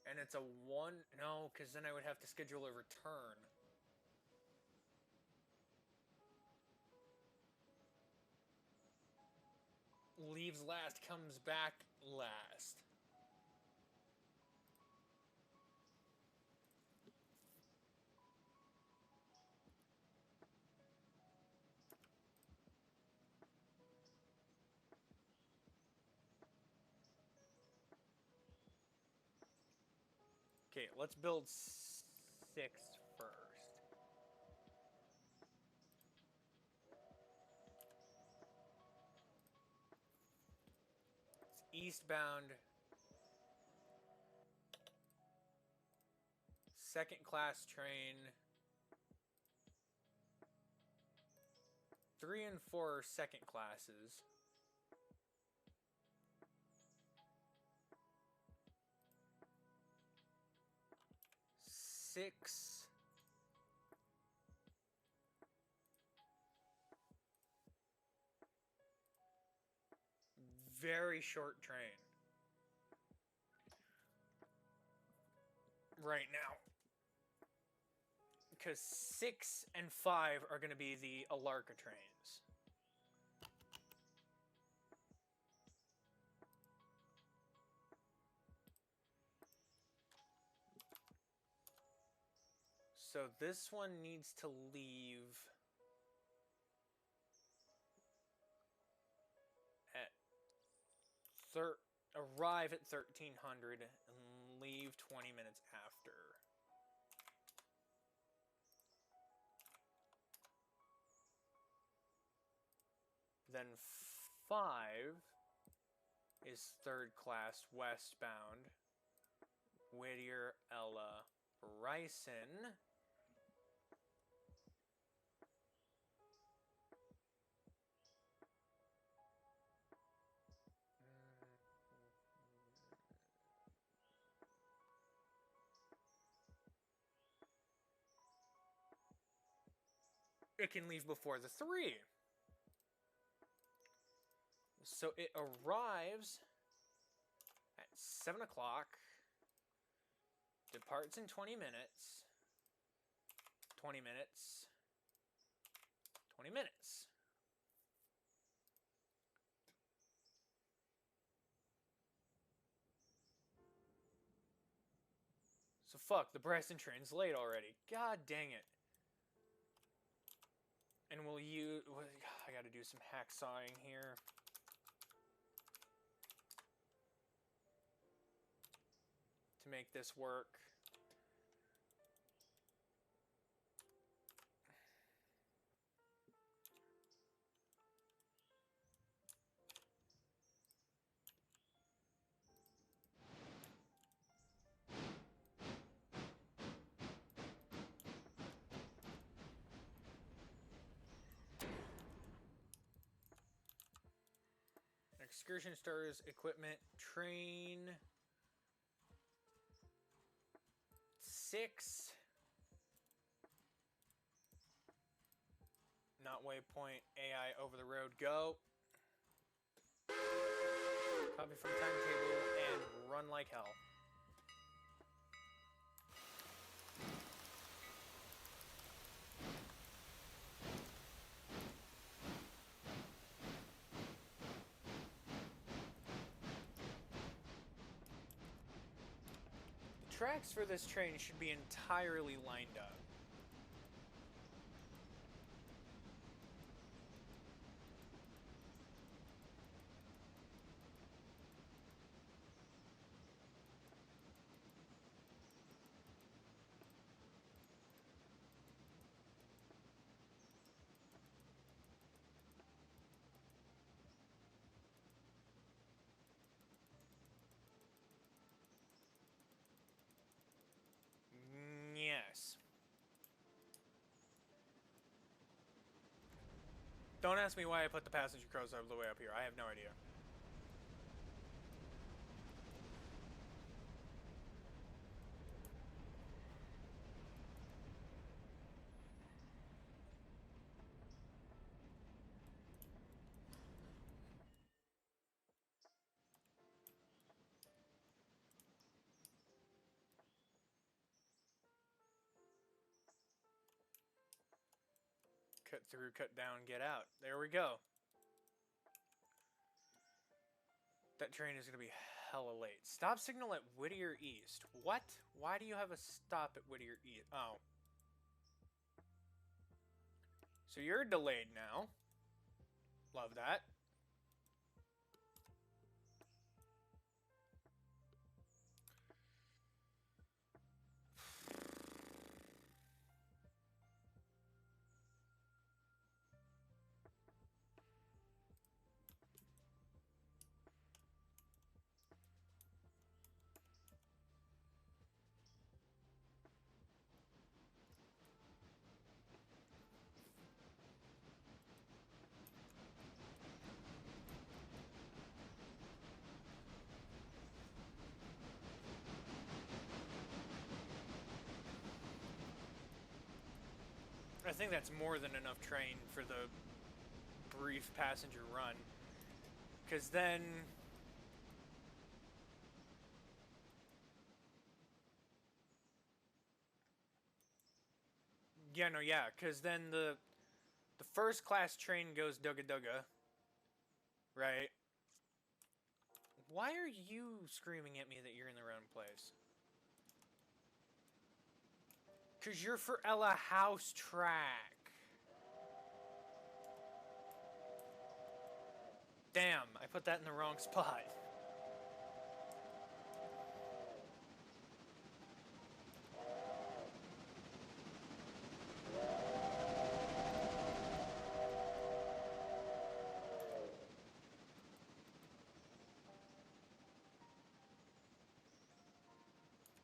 And it's a one... No, because then I would have to schedule a return. Leaves last, comes back last. Okay, let's build 6 first. It's eastbound. Second class train. 3 and 4 are second classes. Six. Very short train. Right now. Because 6 and 5 are going to be the Alarka trains. So this one needs to leave at arrive at 1300 and leave 20 minutes after. Then 5 is third class westbound. Whittier, Ella, Bryson. It can leave before the 3. So it arrives at 7 o'clock, departs in 20 minutes, 20 minutes, 20 minutes. So fuck, the Bryson train's late already. God dang it. And we'll use... I gotta do some hacksawing here. To make this work. Excursion Stars, equipment, train... 6. Not waypoint, AI over the road, go. Copy from timetable and run like hell. tracks for this train should be entirely lined up. Yes. Don't ask me why I put the passenger cars all the way up here. I have no idea. Cut through, cut down, get out. There we go. That train is going to be hella late. Stop signal at Whittier East. What? Why do you have a stop at Whittier East? Oh. So you're delayed now. Love that. I think that's more than enough train for the brief passenger run. Because then... Yeah, no, yeah. Because then the first class train goes Dugga Dugga. Right? Why are you screaming at me that you're in the wrong place? Because you're for Ella House track. Damn, I put that in the wrong spot.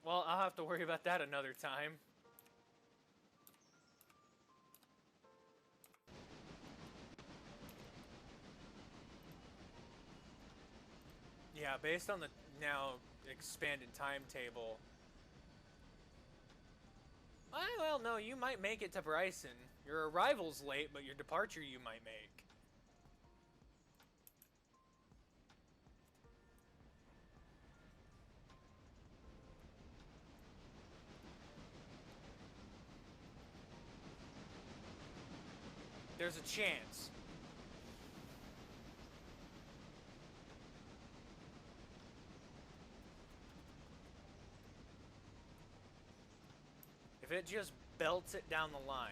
Well, I'll have to worry about that another time. Yeah, based on the now expanded timetable. Well, no, you might make it to Bryson. Your arrival's late, but your departure you might make. There's a chance. If it just belts it down the line.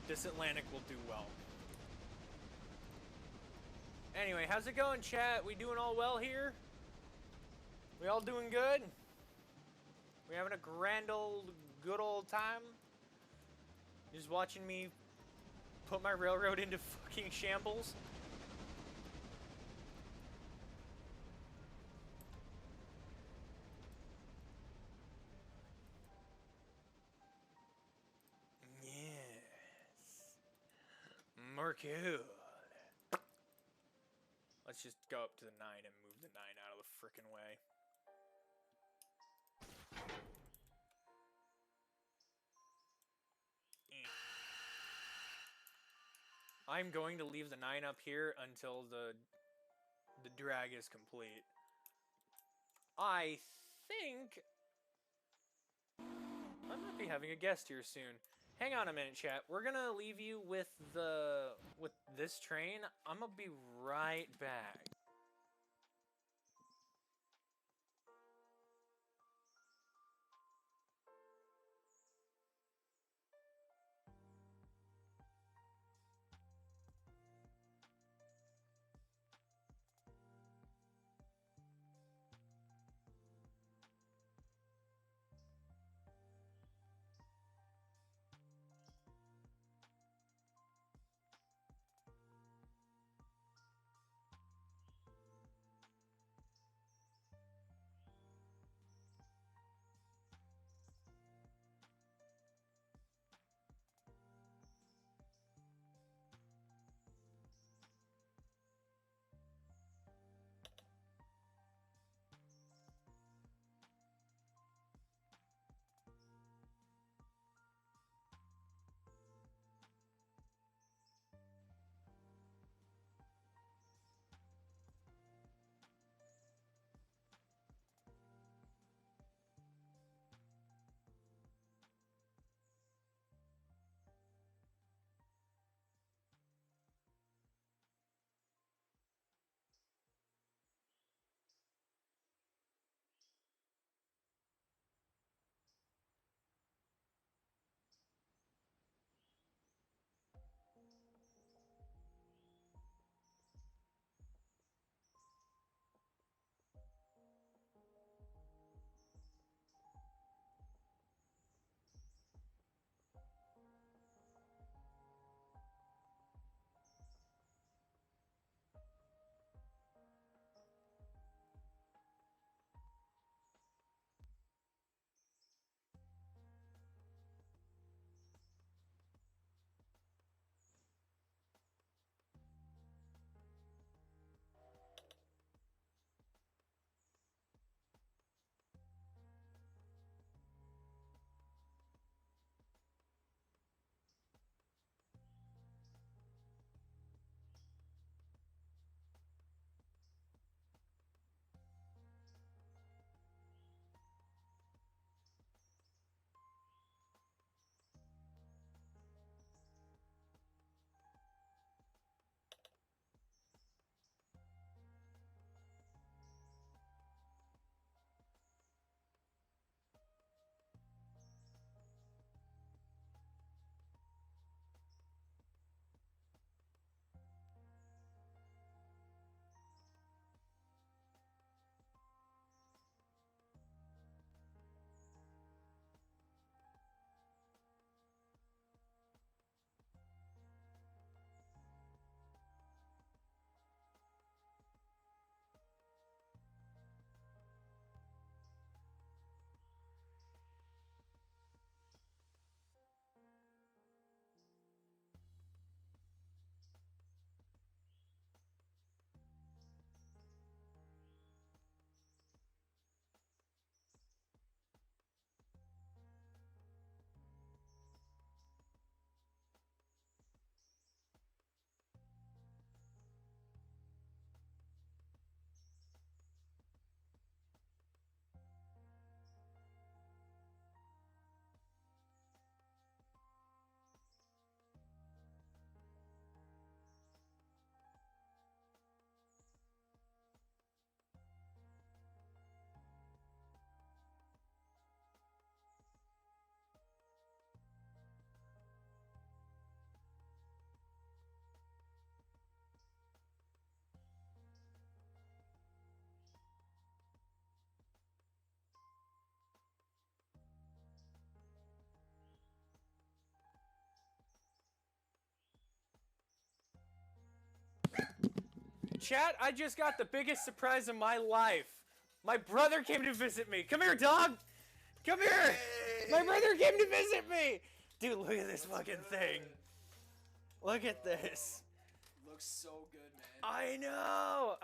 This Atlantic will do well. Anyway, how's it going, chat? We doing all well here? We all doing good? We having a good old time? Just watching me put my railroad into fucking shambles? Yes. Mercure. Let's just go up to the 9 and move the 9 out of the frickin' way. I'm going to leave the 9 up here until the drag is complete. I think I might be having a guest here soon. Hang on a minute, chat. We're gonna leave you with this train. I'm gonna be right back. Chat, I just got the biggest surprise of my life. My brother came to visit me. Come here, dog. Come here. Hey! My brother came to visit me. Dude, look at this fucking thing. Look at this. Looks so good, man. I know.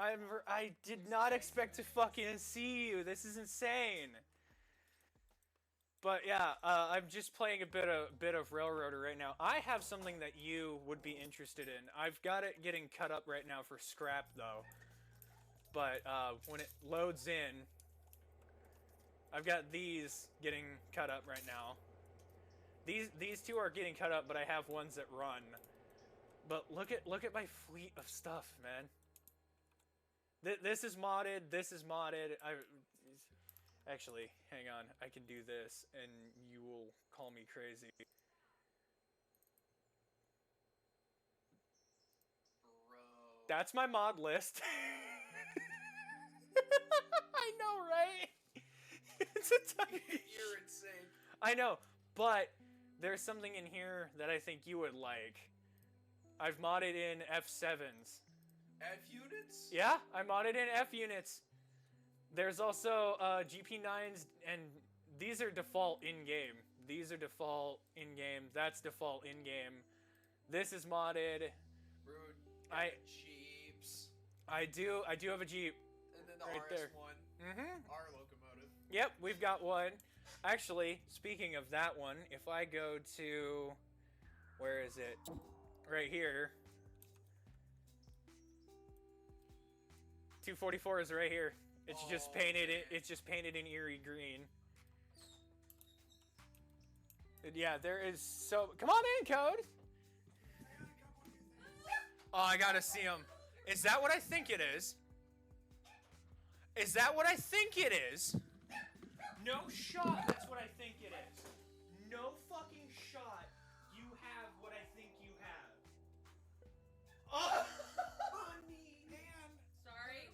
I did not expect to fucking see you. This is insane. But yeah, I'm just playing a bit of Railroader right now. I have something that you would be interested in. I've got it getting cut up right now for scrap though. But when it loads in, I've got these getting cut up right now. These two are getting cut up, but I have ones that run. But look at my fleet of stuff, man. This is modded. This is modded. Actually, hang on. I can do this, and you will call me crazy. Bro. That's my mod list. I know, right? It's a tiny. You're insane. I know, but there's something in here that I think you would like. I've modded in F7s. F units? Yeah, I modded in F units. There's also GP9s, and these are default in-game. These are default in-game. That's default in-game. This is modded. Rude. Jeeps. I do have a Jeep. And then the Right there. RS1. Mm-hmm. Our locomotive. Yep, we've got one. Actually, speaking of that one, if I go to... Where is it? Right here. 244 is right here. It's just painted. It's just painted in eerie green. Yeah, there is so. Come on in, Code. Oh, I gotta see him. Is that what I think it is? Is that what I think it is? No shot. That's what I think it is. No fucking shot. You have what I think you have. Oh. Honey, man. Sorry,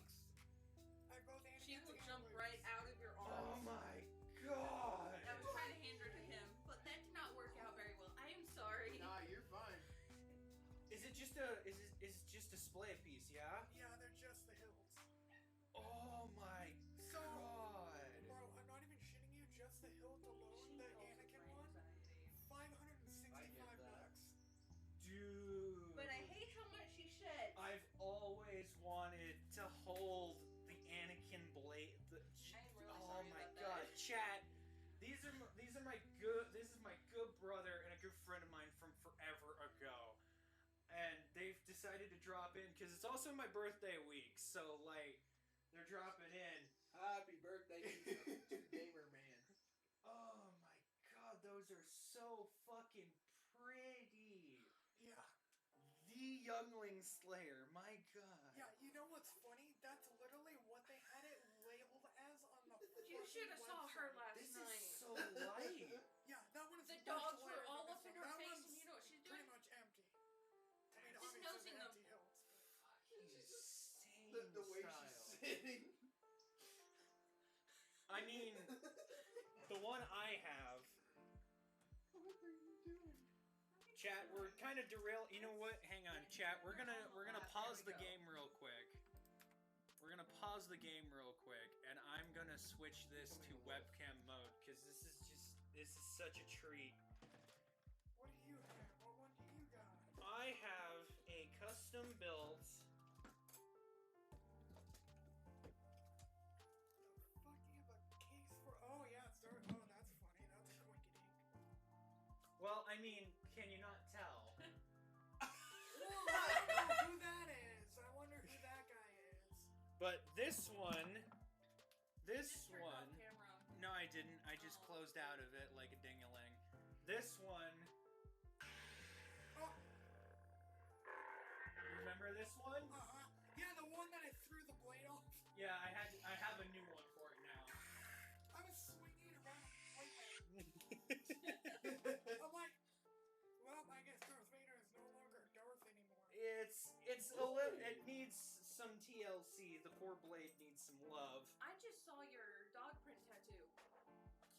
she will jump right out of your arms. Oh my god. I was trying to hand her to him, but that did not work out very well. I am sorry. Nah, you're fine. Is it just a display piece? Yeah. Yeah, they're just the hills. Oh my So, god. bro, I'm not even shitting you. Just the hills alone, She the also Anakin brain one, anxiety. I get $565 that. bucks. Dude. But I hate how much she shed. I've always wanted to hold the Anakin blade. I am really Oh sorry my about god, that. chat. These are my good. This is my good brother and a good friend of mine from forever ago, and they've decided to drop in because it's also my birthday week. So like, they're dropping in. Happy birthday to Gamer Man. Oh my god, those are so fucking pretty. Yeah. The Youngling Slayer, my god. Yeah, you know what's funny? That's literally what they had it labeled as on the You should have saw her last This night. is so light. Yeah, that one is The much dogs were lighter than all this up in one. her That face, one's and you know what she's pretty doing? much empty. I mean, Just obviously nosing they're them. empty hills. Fucking insane The way style. she's sitting. I mean, the one I have. What are you doing? Chat, we're kind of derail. You know what? Hang on, chat. We're gonna pause the game real quick. We're gonna pause the game real quick, and I'm gonna switch this to webcam mode because this is such a treat. What do you have? What one do you got? I have a custom built. The fuck do you have a case for? Oh yeah, it's dark. Oh, that's funny. That's a quinky dink. Well, I mean, can you not tell? I don't know who that is. I wonder who that guy is. But this one, Just turned off camera. no, I didn't. I just closed out of it like a ding-a-ling. This one, Oh, remember this one? yeah, the one that I threw the blade off. Yeah, I have a new one for it now. I was swinging around like that. I'm like, well, I guess Darth Vader is no longer Darth anymore. It needs some TLC. The poor blade needs some love. I just saw your dog print tattoo.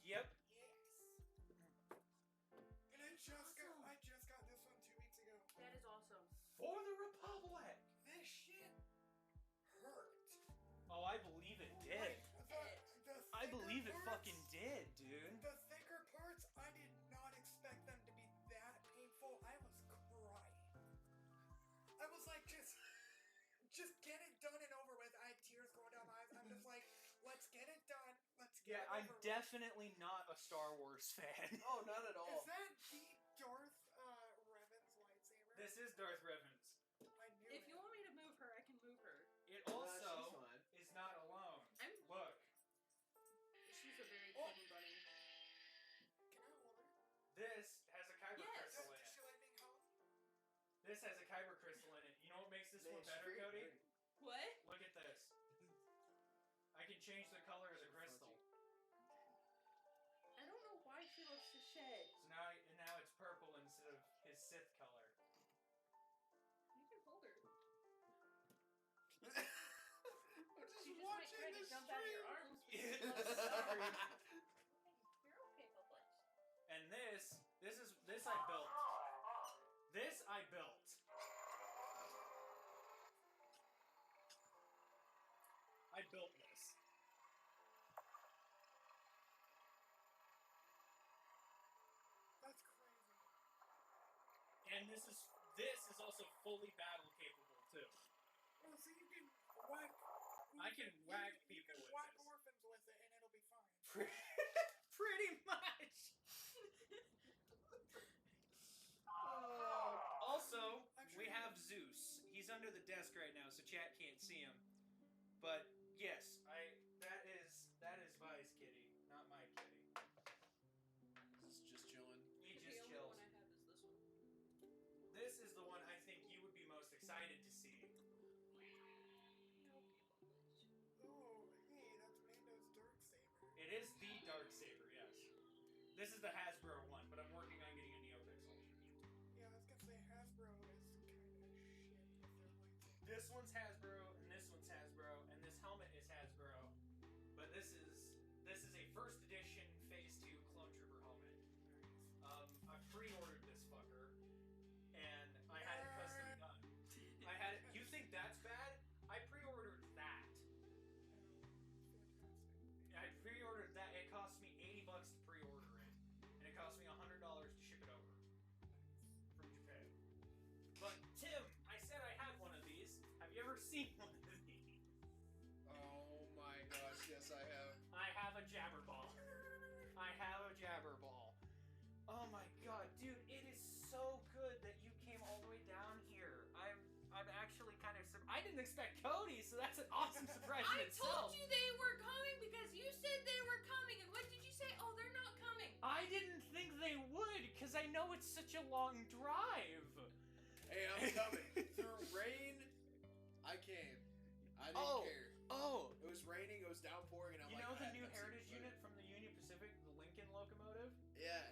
Yep. Yes. And I just got this one 2 weeks ago. That is awesome. For the Republic. This shit Let's get it done. Let's get Yeah, it I'm over with. definitely not a Star Wars fan. Oh, not at all. Is that the Darth Revan's lightsaber? This is Darth Revan's. I knew If it. you want me to move her, I can move her. It She's also fine. is not alone. I'm. Look, She's a very Oh. tiny bunny. Can I hold her? this has a kyber Yes. crystal in Does it. she like being held? This has a kyber crystal in it. You know what makes this Man, one she's better, very Cody? pretty. What? Look at this. I can change the color of the So crystal. I don't know why she loves to shed. So now it's purple instead of his Sith color. You can hold her. I'm just She just might watching try to this jump out of your stream. arms. because she loves to Sorry. You're okay, Bubbles. And this I built. This I built. I built this. That's crazy. And this is also fully battle capable too. Oh, so you can whack. I can whack you people can with whack this. orphans with it, and it'll be fine. Pretty much. Oh. Also, I'm sure we you- have Zeus. He's under the desk right now, so chat can't see him. But yes, that is Vi's kitty, not my kitty. This is just chilling. He The just only chills. one I have is this one. This is the one I think you would be most excited to see. Oh, hey, that's Mando's dark saber. It is the dark saber, yes. This is the Hasbro one, but I'm working on getting a NeoPixel. Yeah, I was gonna say Hasbro is kind of shit with their lightsaber. This one's Hasbro, and this one's Hasbro, and this helmet is Hasbro. But this is a first edition Phase 2 Clone Trooper helmet. I pre-ordered this fucker, and I had it custom done. I had it. You think that's bad? I pre-ordered that. Fantastic. I pre-ordered that. It cost me $80 to pre-order it, and it cost me $100 to ship it over from Japan. But Tim, I said I had one of these. Have you ever seen one of these? Oh my gosh, yes I have. I have a Jabberball. I have a Jabberball. Oh my god, dude, it is so good that you came all the way down here. I'm actually kind of I didn't expect Cody, so that's an awesome surprise in I itself. told you they were coming because you said they were coming, and what did you say? Oh, they're not coming. I didn't think they would, because I know it's such a long drive. Hey, I'm coming. Through rain, I came. I didn't care. Oh, It was raining, it was downpouring, and I'm you like, know the "Ah, new that's Heritage it." unit from the Union Pacific, the Lincoln locomotive? Yeah.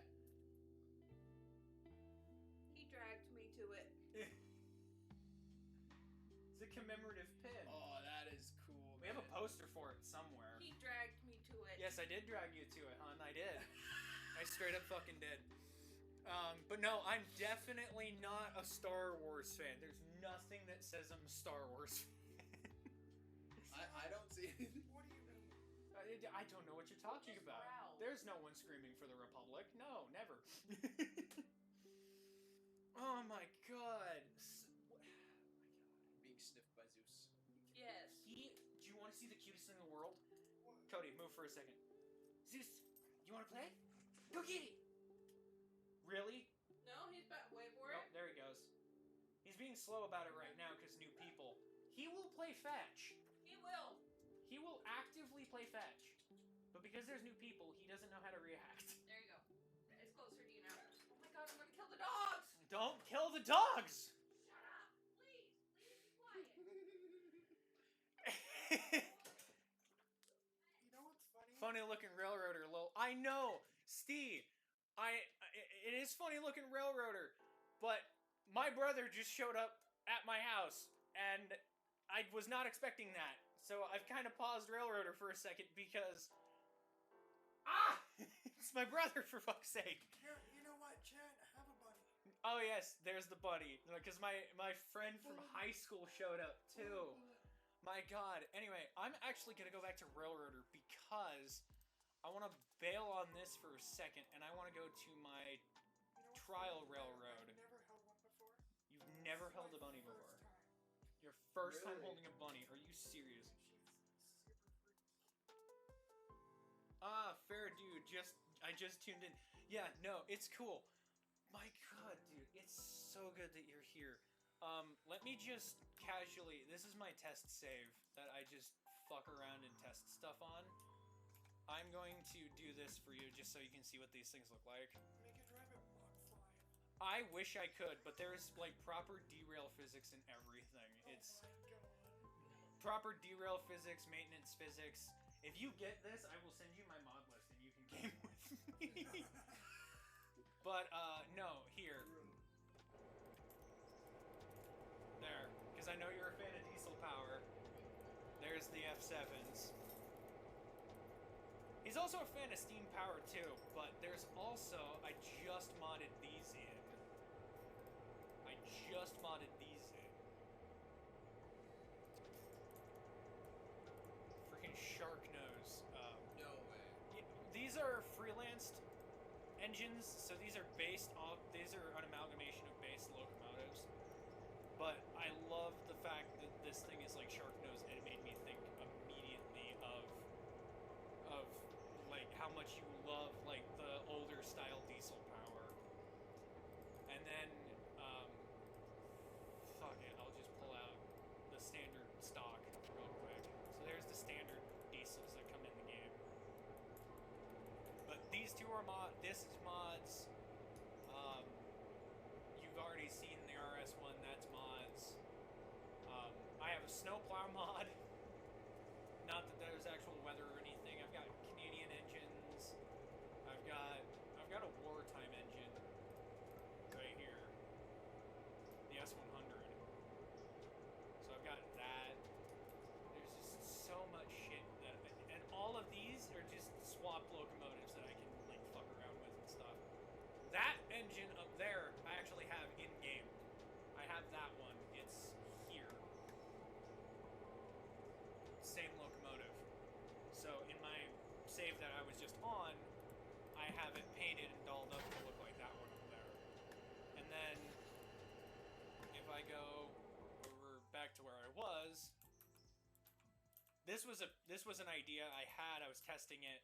He dragged me to it. It's a commemorative pin. Oh, that is cool. We have a man. poster for it somewhere. He dragged me to it. Yes, I did drag you to it, hon. I did. I straight up fucking did. But no, I'm definitely not a Star Wars fan. There's nothing that says I'm a Star Wars fan. I don't see it. What do you mean? I don't know what you're talking Just about. growl. There's no one screaming for the Republic. No, never. Oh my god. Being sniffed by Zeus. Yes. Do you want to see the cutest thing in the world? What? Cody, move for a second. Zeus, you want to play? Go get it! Really? No, he's back. Wait for Nope, it. there he goes. He's being slow about it right now because new people. He will play fetch. He will. He will actively play fetch. But because there's new people, he doesn't know how to react. There you go. It's closer to you now. Oh my god, I'm gonna kill the dogs! Don't kill the dogs! Shut up! Please! Please be quiet. You know what's funny? Funny looking railroader, lol. I know, Steve. It is funny looking railroader, but my brother just showed up at my house, and I was not expecting that. So I've kind of paused railroader for a second because it's my brother, for fuck's sake. Here, you know what, Chad? Have a buddy. Oh yes, there's the buddy. Because my friend from high school showed up too. My god. Anyway, I'm actually gonna go back to Railroader because I want to bail on this for a second, and I want to go to my You know what's Trial funny? railroad. I've never held one before. You've never This is held my a bunny first before. time. Your first time Really? holding a bunny. Are you serious? She's super freaky. dude. I just tuned in. Yeah, no, it's cool. My God, dude, it's so good that you're here. Let me just casually. This is my test save that I just fuck around and test stuff on. I'm going to do this for you just so you can see what these things look like. Make it drive at Mach 5. I wish I could, but there's like proper derail physics in everything. It's Oh my God. proper derail physics, maintenance physics. If you get this, I will send you my mod list and you can game with me. But no, here. There, because I know you're a fan of diesel power. There's the F7s. He's also a fan of steam power too, but there's also, I just modded these in. Freaking shark nose. No way. These are freelanced engines, so these are an amalgamation of base locomotives. But I love the fact that this thing is like shark nose, and it made me think immediately of like how much you love like the older style diesel power. And then fuck it, I'll just pull out the standard stock real quick. So there's the standard diesels that come in the game. But these two are this is mods. You've already seen the RS1, that's mods. I have a snowplow mod. Not that there's actual weather or anything. I've got Canadian engines. I've got a wartime engine right here. The S100. So I've got that. There's just so much shit and all of these are just swapped locomotives that I can like fuck around with and stuff. That engine up there I actually have in game. I have that one. It's here. Same locomotive. So in my save that I was just on, I have it painted and dolled up to look like that one over there. And then if I go over back to where I was, this was an idea I had. I was testing it,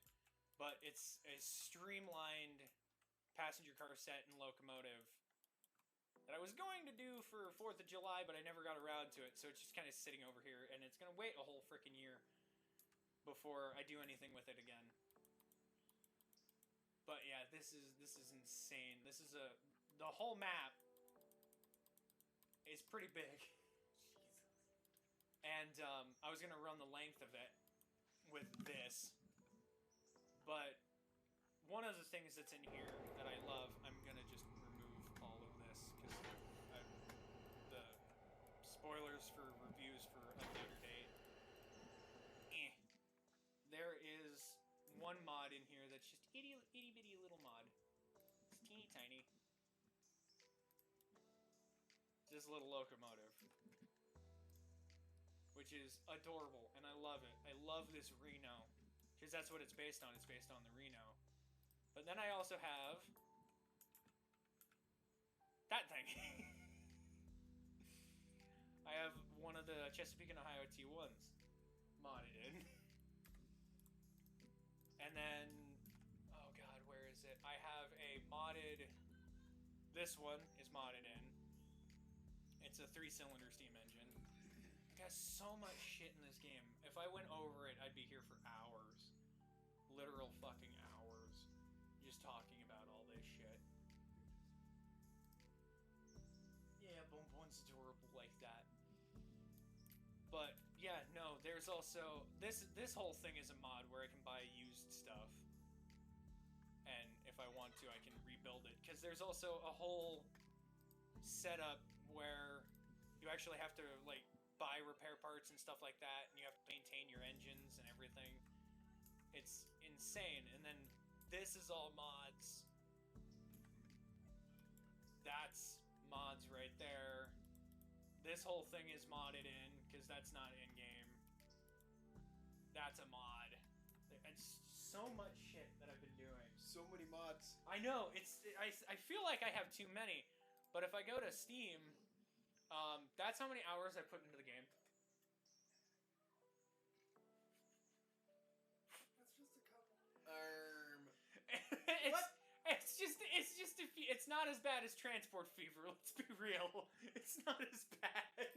but it's a streamlined passenger car set and locomotive that I was going to do for 4th of July, but I never got around to it, so it's just kind of sitting over here, and it's going to wait a whole freaking year before I do anything with it again. But yeah, this is insane. This is the whole map is pretty big. And I was gonna run the length of it with this, but one of the things that's in here that I love, I'm gonna just remove all of this because the spoilers for reviews for a later date. There is one mod in here that's just itty bitty little mod. It's teeny tiny. This little locomotive, which is adorable, and I love it. I love this Reno, because that's what it's based on. It's based on the Reno. But then I also have that thing. I have one of the Chesapeake and Ohio T1s modded in. And then, oh god, where is it? I have a modded, this one is modded in. It's a 3-cylinder steam engine. It has so much shit in this game. If I went over it, I'd be here for hours. Literal fucking hours. Just talking about all this shit. Yeah, Bonbon's adorable like that. But, yeah, no, there's also... This whole thing is a mod where I can buy used stuff. And if I want to, I can rebuild it. Because there's also a whole setup where you actually have to, like, buy repair parts and stuff like that, and you have to maintain your engines and everything. It's insane. And then this is all mods. That's mods right there. This whole thing is modded in, because that's not in-game. That's a mod. It's so much shit that I've been doing. So many mods. I know, I feel like I have too many, but if I go to Steam, that's how many hours I put into the game. That's just a couple. it's not as bad as Transport Fever. Let's be real. It's not as bad.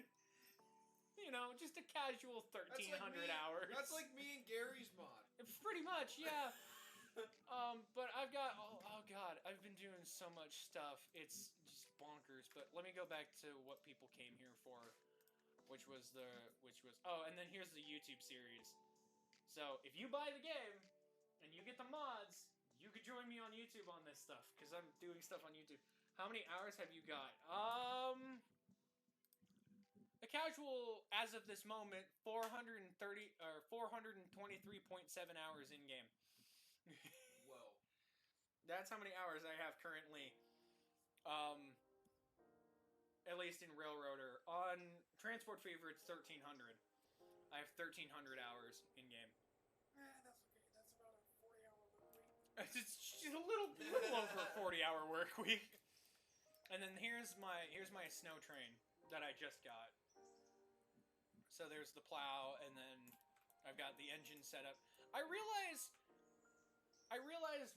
You know, just a casual 1,300 hours. That's like me and Gary's mod. Pretty much, yeah. But I've got oh god, I've been doing so much stuff. It's just bonkers. But let me go back to what people came here for, which was and then here's the YouTube series. So if you buy the game and you get the mods, you could join me on YouTube on this stuff because I'm doing stuff on YouTube. How many hours have you got? A casual, as of this moment, 430 or 423.7 hours in game. Whoa. That's how many hours I have currently. At least in Railroader. On Transport Fever, it's 1,300. I have 1,300 hours in game. That's okay. That's about a 40-hour work week. It's just a little over a 40-hour work week. And then here's my snow train that I just got. So there's the plow, and then I've got the engine set up. I realized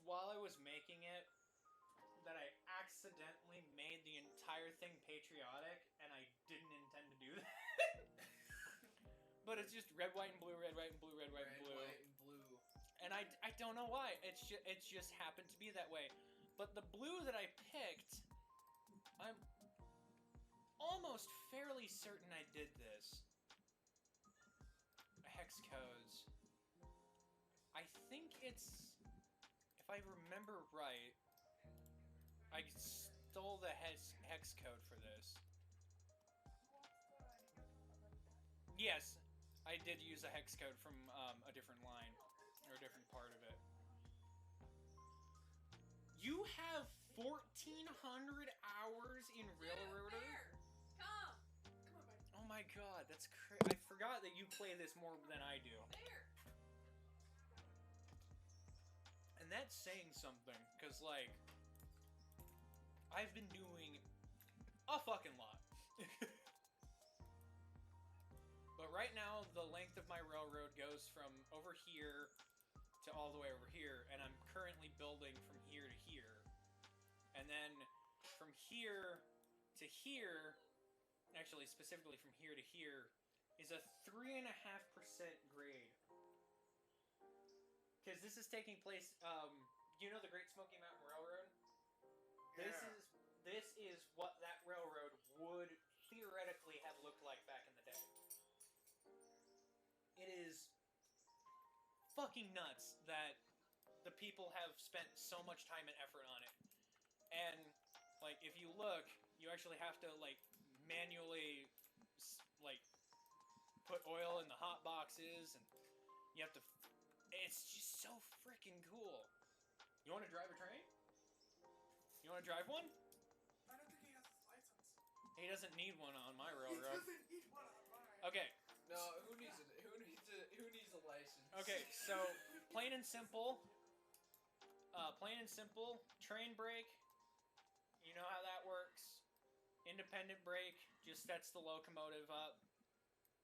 while I was making it that I accidentally made the entire thing patriotic, and I didn't intend to do that. But it's just red, white, and blue, red, white, and blue, red, white, and blue. Red, white, and blue. And I don't know why. It's just happened to be that way. But the blue that I picked, I'm almost fairly certain I did this. Hex codes. I think it's, if I remember right, I stole the hex code for this. Yes, I did use a hex code from a different line, or a different part of it. You have 1,400 hours in Railroader? There. Come. Come on, buddy. Oh my god, that's crazy. I forgot that you play this more than I do. There. And that's saying something, because, like, I've been doing a fucking lot. But right now, the length of my railroad goes from over here to all the way over here, and I'm currently building from here to here. And then from here to here, actually specifically from here to here, is a 3.5% grade. Because this is taking place, you know the Great Smoky Mountain Railroad? Yeah. This is what that railroad would theoretically have looked like back in the day. It is fucking nuts that the people have spent so much time and effort on it. And, like, if you look, you actually have to, like, manually, like, put oil in the hot boxes, and you have to... It's just so freaking cool. You want to drive a train? You want to drive one? I don't think he has his license. He doesn't need one on my He railroad. doesn't need one on mine. Okay, No, who needs a license? okay, so plain and simple. Train brake. You know how that works. Independent brake just sets the locomotive up.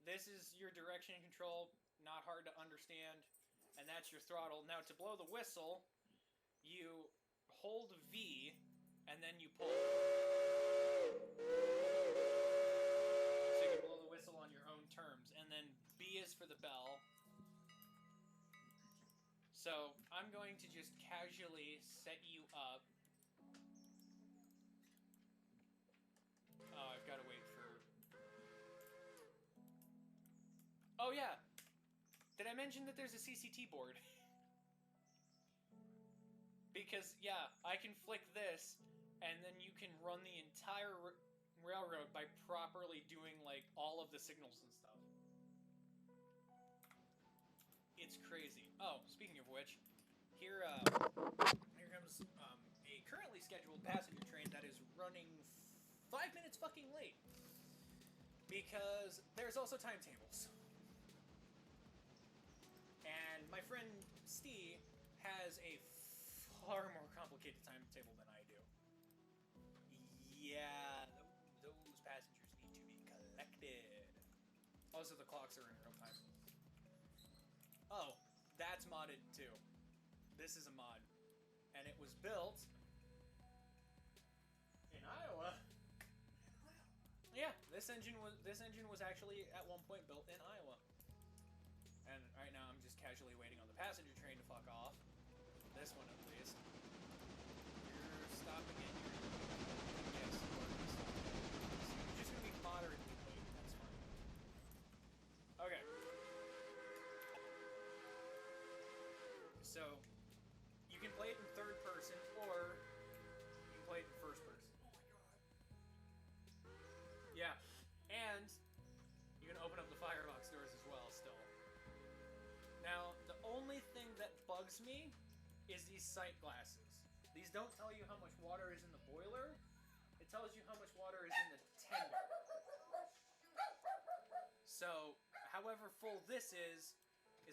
This is your direction control, not hard to understand. And that's your throttle. Now to blow the whistle, you hold V and then you pull. So you can blow the whistle on your own terms. And then B is for the bell. So I'm going to just casually set you up. Oh, I've got to wait for... Oh yeah! Did I mention that there's a CCT board? Because, yeah, I can flick this, and then you can run the entire railroad by properly doing, like, all of the signals and stuff. It's crazy. Oh, speaking of which, here comes a currently scheduled passenger train that is running 5 minutes fucking late. Because there's also timetables. And my friend Steve has a far more complicated timetable than I do. Yeah, those passengers need to be collected. Also, the clocks are in real time. Oh, that's modded too. This is a mod. And it was built Yeah, this engine was actually at one point built in Iowa. And right now I'm just casually waiting on the passenger train to fuck off. This one at least. You're stopping it. Yes, you are gonna stop it. You're just gonna be moderately late. That's fine. Okay. So you can play it in third person, or you can play it in first person. Oh my god. Yeah, and you can open up the firebox doors as well still. Now, the only thing that bugs me is these sight glasses. These don't tell you how much water is in the boiler. It tells you how much water is in the tender. So, however full this is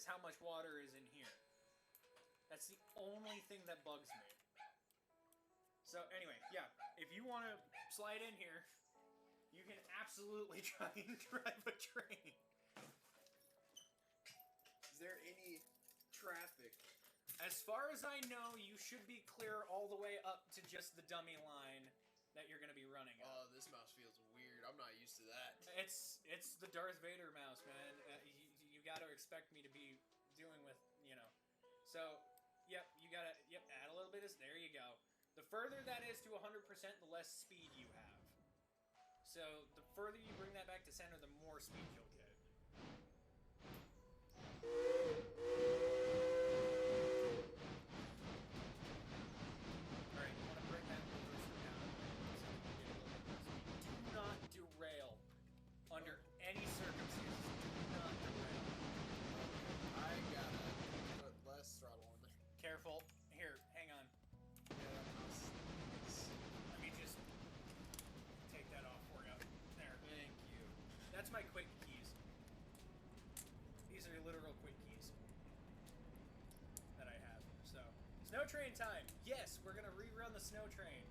how much water is in here. That's the only thing that bugs me. So, anyway, yeah, if you want to slide in here, you can absolutely try and drive a train. Is there any traffic? As far as I know, you should be clear all the way up to just the dummy line that you're going to be running on. Oh, this mouse feels weird. I'm not used to that. It's the Darth Vader mouse, man. You got to expect me to be doing with, you know. So, yep, you got to add a little bit of, there you go. The further that is to 100%, the less speed you have. So, the further you bring that back to center, the more speed you'll get. Alright, you want to bring that reverser down so you can get a little bit more speed. Do not derail. Under any circumstances, do not derail. I gotta put less throttle on there. Careful. Here, hang on. Yeah, that mouse is... Let me just take that off for you. There. Thank you. That's my quick keys. These are literal quick keys that I have. So, snow train time. Yes, we're gonna rerun the snow train.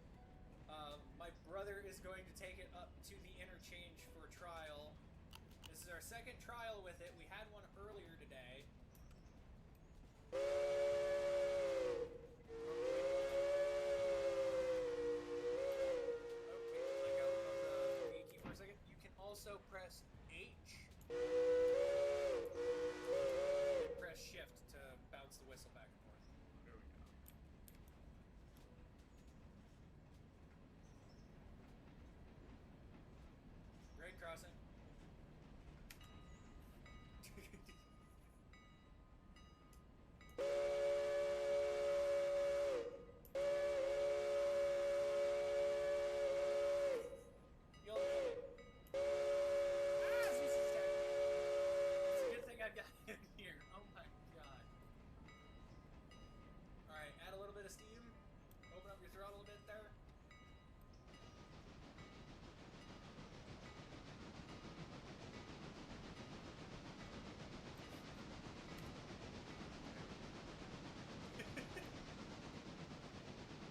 My brother is going to take it up to the interchange for trial. This is our second trial with it. We had one earlier today. Let go of the V key for a second. You can also press H. And press shift to bounce the whistle back and forth. There we go. Grade crossing. You'll get it. Ah, this is dead. It's a good thing I've got him here. Oh my god. Alright, add a little bit of steam. Open up your throttle a bit there.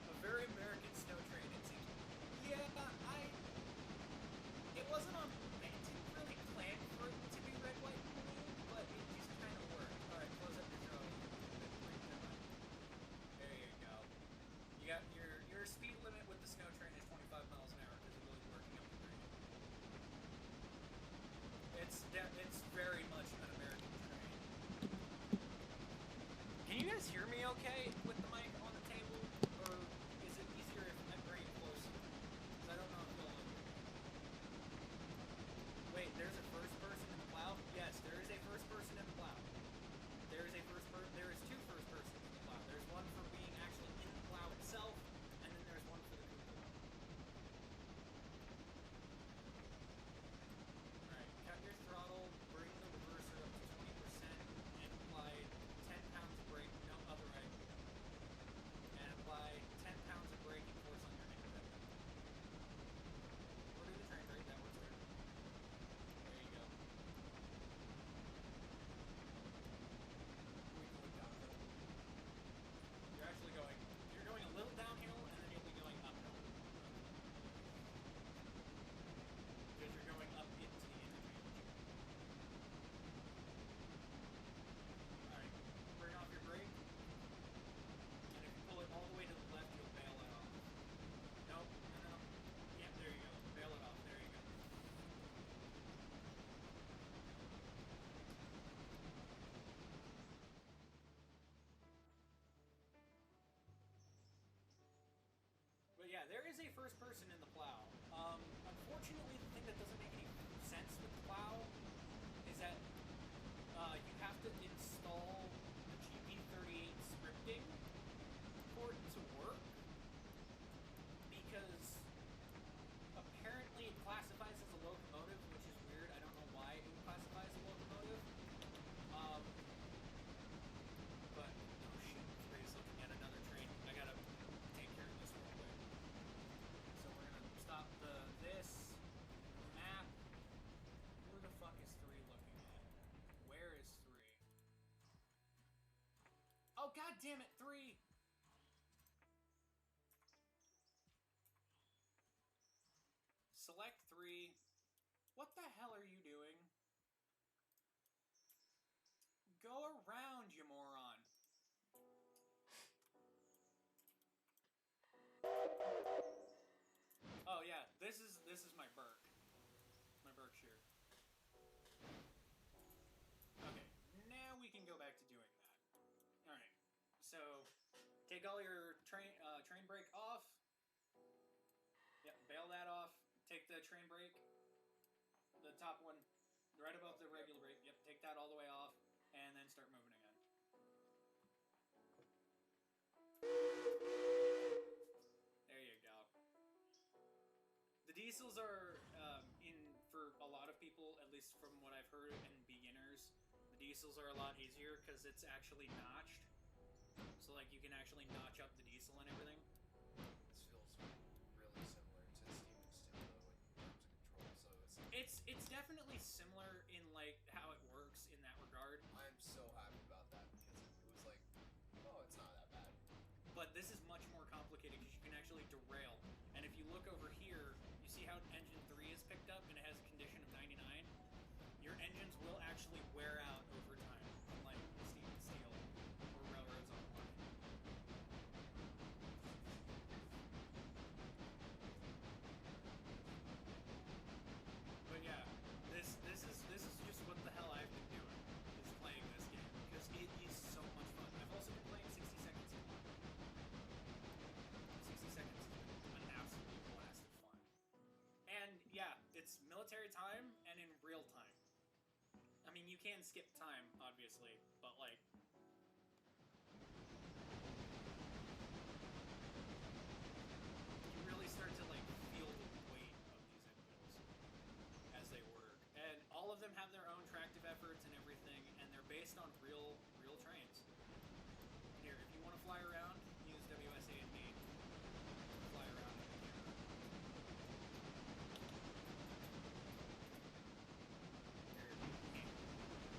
A very American snow train, it seems. Yeah, it wasn't on. I didn't really plan for it to be red, white, and blue, but it just kind of worked. All right, close up your throttle. There you go. You got your speed limit with the snow train is 25 miles an hour because you're really working up the grade. It's very much an American train. Can you guys hear me okay with the mic on the table, or is it easier if I bring it closer? Because I don't know if you'll. Wait, there's a first person in the plow? Yes, there is a first person in the plow. There is two first persons in the plow. There's one for being actually in the plow itself, and then there's one for the cupola. Alright, cut your throttle, bring the reverser up to 20%, and apply 10 pounds of brake, no other right. person in the plow. Unfortunately, the thing that doesn't make any sense with the plow is that you have to install the GP38 scripting for it to work, because apparently it classifies as a locomotive, which is weird. I don't know why it would classify as a locomotive. But oh shit, Ray's looking at another train. I gotta take care of this real quick. So we're gonna stop this map. Who the fuck is 3 looking at? Where is 3? Oh god damn it, 3! Select 3. What the hell are you doing? Go around, you moron. Oh yeah, this is my Berk. My Berkshire. Okay, now we can go back to doing that. Alright. So take all your train brake off. Yep, bail that off. Take the train brake, the top one, right above the regular brake. Yep, take that all the way off, and then start moving again. There you go. The diesels are, for a lot of people, at least from what I've heard, and beginners, the diesels are a lot easier because it's actually notched. So, like, you can actually notch up the diesel and everything. This feels really similar to Steam and Steel, though, in terms of control. So It's definitely similar in, like, how it works in that regard. I'm so happy about that because it was like, oh, it's not that bad. But this is much more complicated because you can actually derail. And if you look over here, you see how engine 3 is picked up and it has a condition of 99? Your engines will actually wear out over time, unlike Steam and Steel or Railroads Online. But yeah, this is just what the hell I've been doing, is playing this game, because it is so much fun. I've also been playing 60 Seconds of Fun. 60 Seconds has been an absolute blast of fun. And yeah, it's military time and in real time. I mean, you can skip time, obviously, but like... you really start to like feel the weight of these engines as they work. And all of them have their own tractive efforts and everything, and they're based on real trains. Here, if you want to fly around, use WSA and me. Fly around in the camera.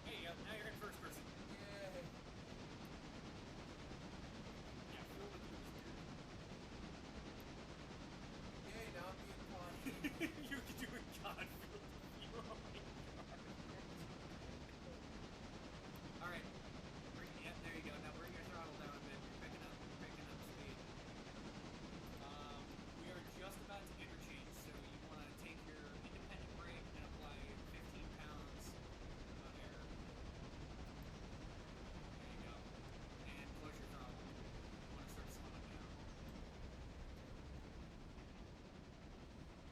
Hey, now you're in first person. Yay! Yeah, feel the view is weird. Yay, now I'm being caught. You can do a god field view. Oh my god. Alright. Yep, there you go. Now bring your throttle down a bit. You're picking up speed. We are just about to interchange, so you want to take your independent brake and apply 15 pounds of air. There you go. And close your throttle. You want to start slowing down.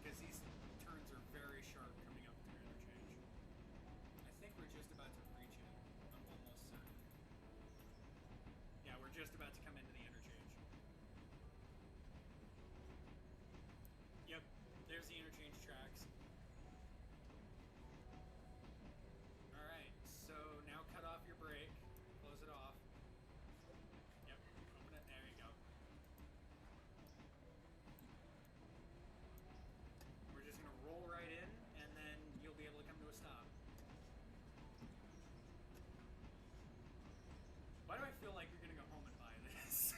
Because these turns are very sharp coming up through interchange. I think we're just about to reach it. I'm almost certain. Yeah, we're just about to come into the interchange. Yep, there's the interchange tracks. Alright, so now cut off your brake. Close it off. Yep, open it. There you go. We're just gonna roll right in, and then you'll be able to come to a stop. Why do I feel like you're gonna go home and buy this?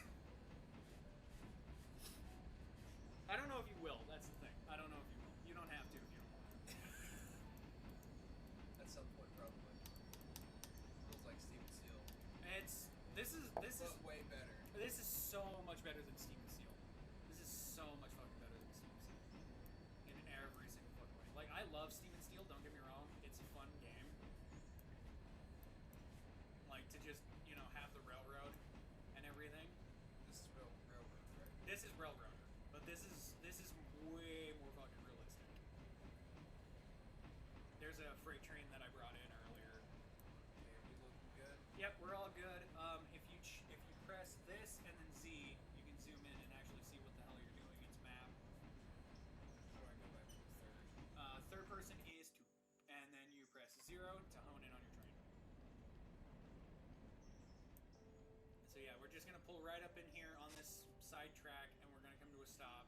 I don't know if you will, that's the thing. I don't know if you will. You don't have to if you don't want to. At some point, probably. Feels like Steam and Steel. This is But way better. This is so much better than Steam and Steel. This is so much fucking better than Steam and Steel. In every single fucking way. Like, I love Steam and Steel, don't get me wrong. It's a fun game. Like, to just, you know, have the railroad and everything. This is Railroad, right? This is Railroader. But but this is way more fucking realistic. There's a freight train that I brought in earlier. Okay, we looking good? Yep, we're all good. If you press this and then Z, you can zoom in and actually see what the hell you're doing. It's map. How do I go back to the third? Third person is 2, and then you press 0 to hone in on your train. So yeah, we're just gonna pull right up in here on this side track, and we're gonna come to a stop.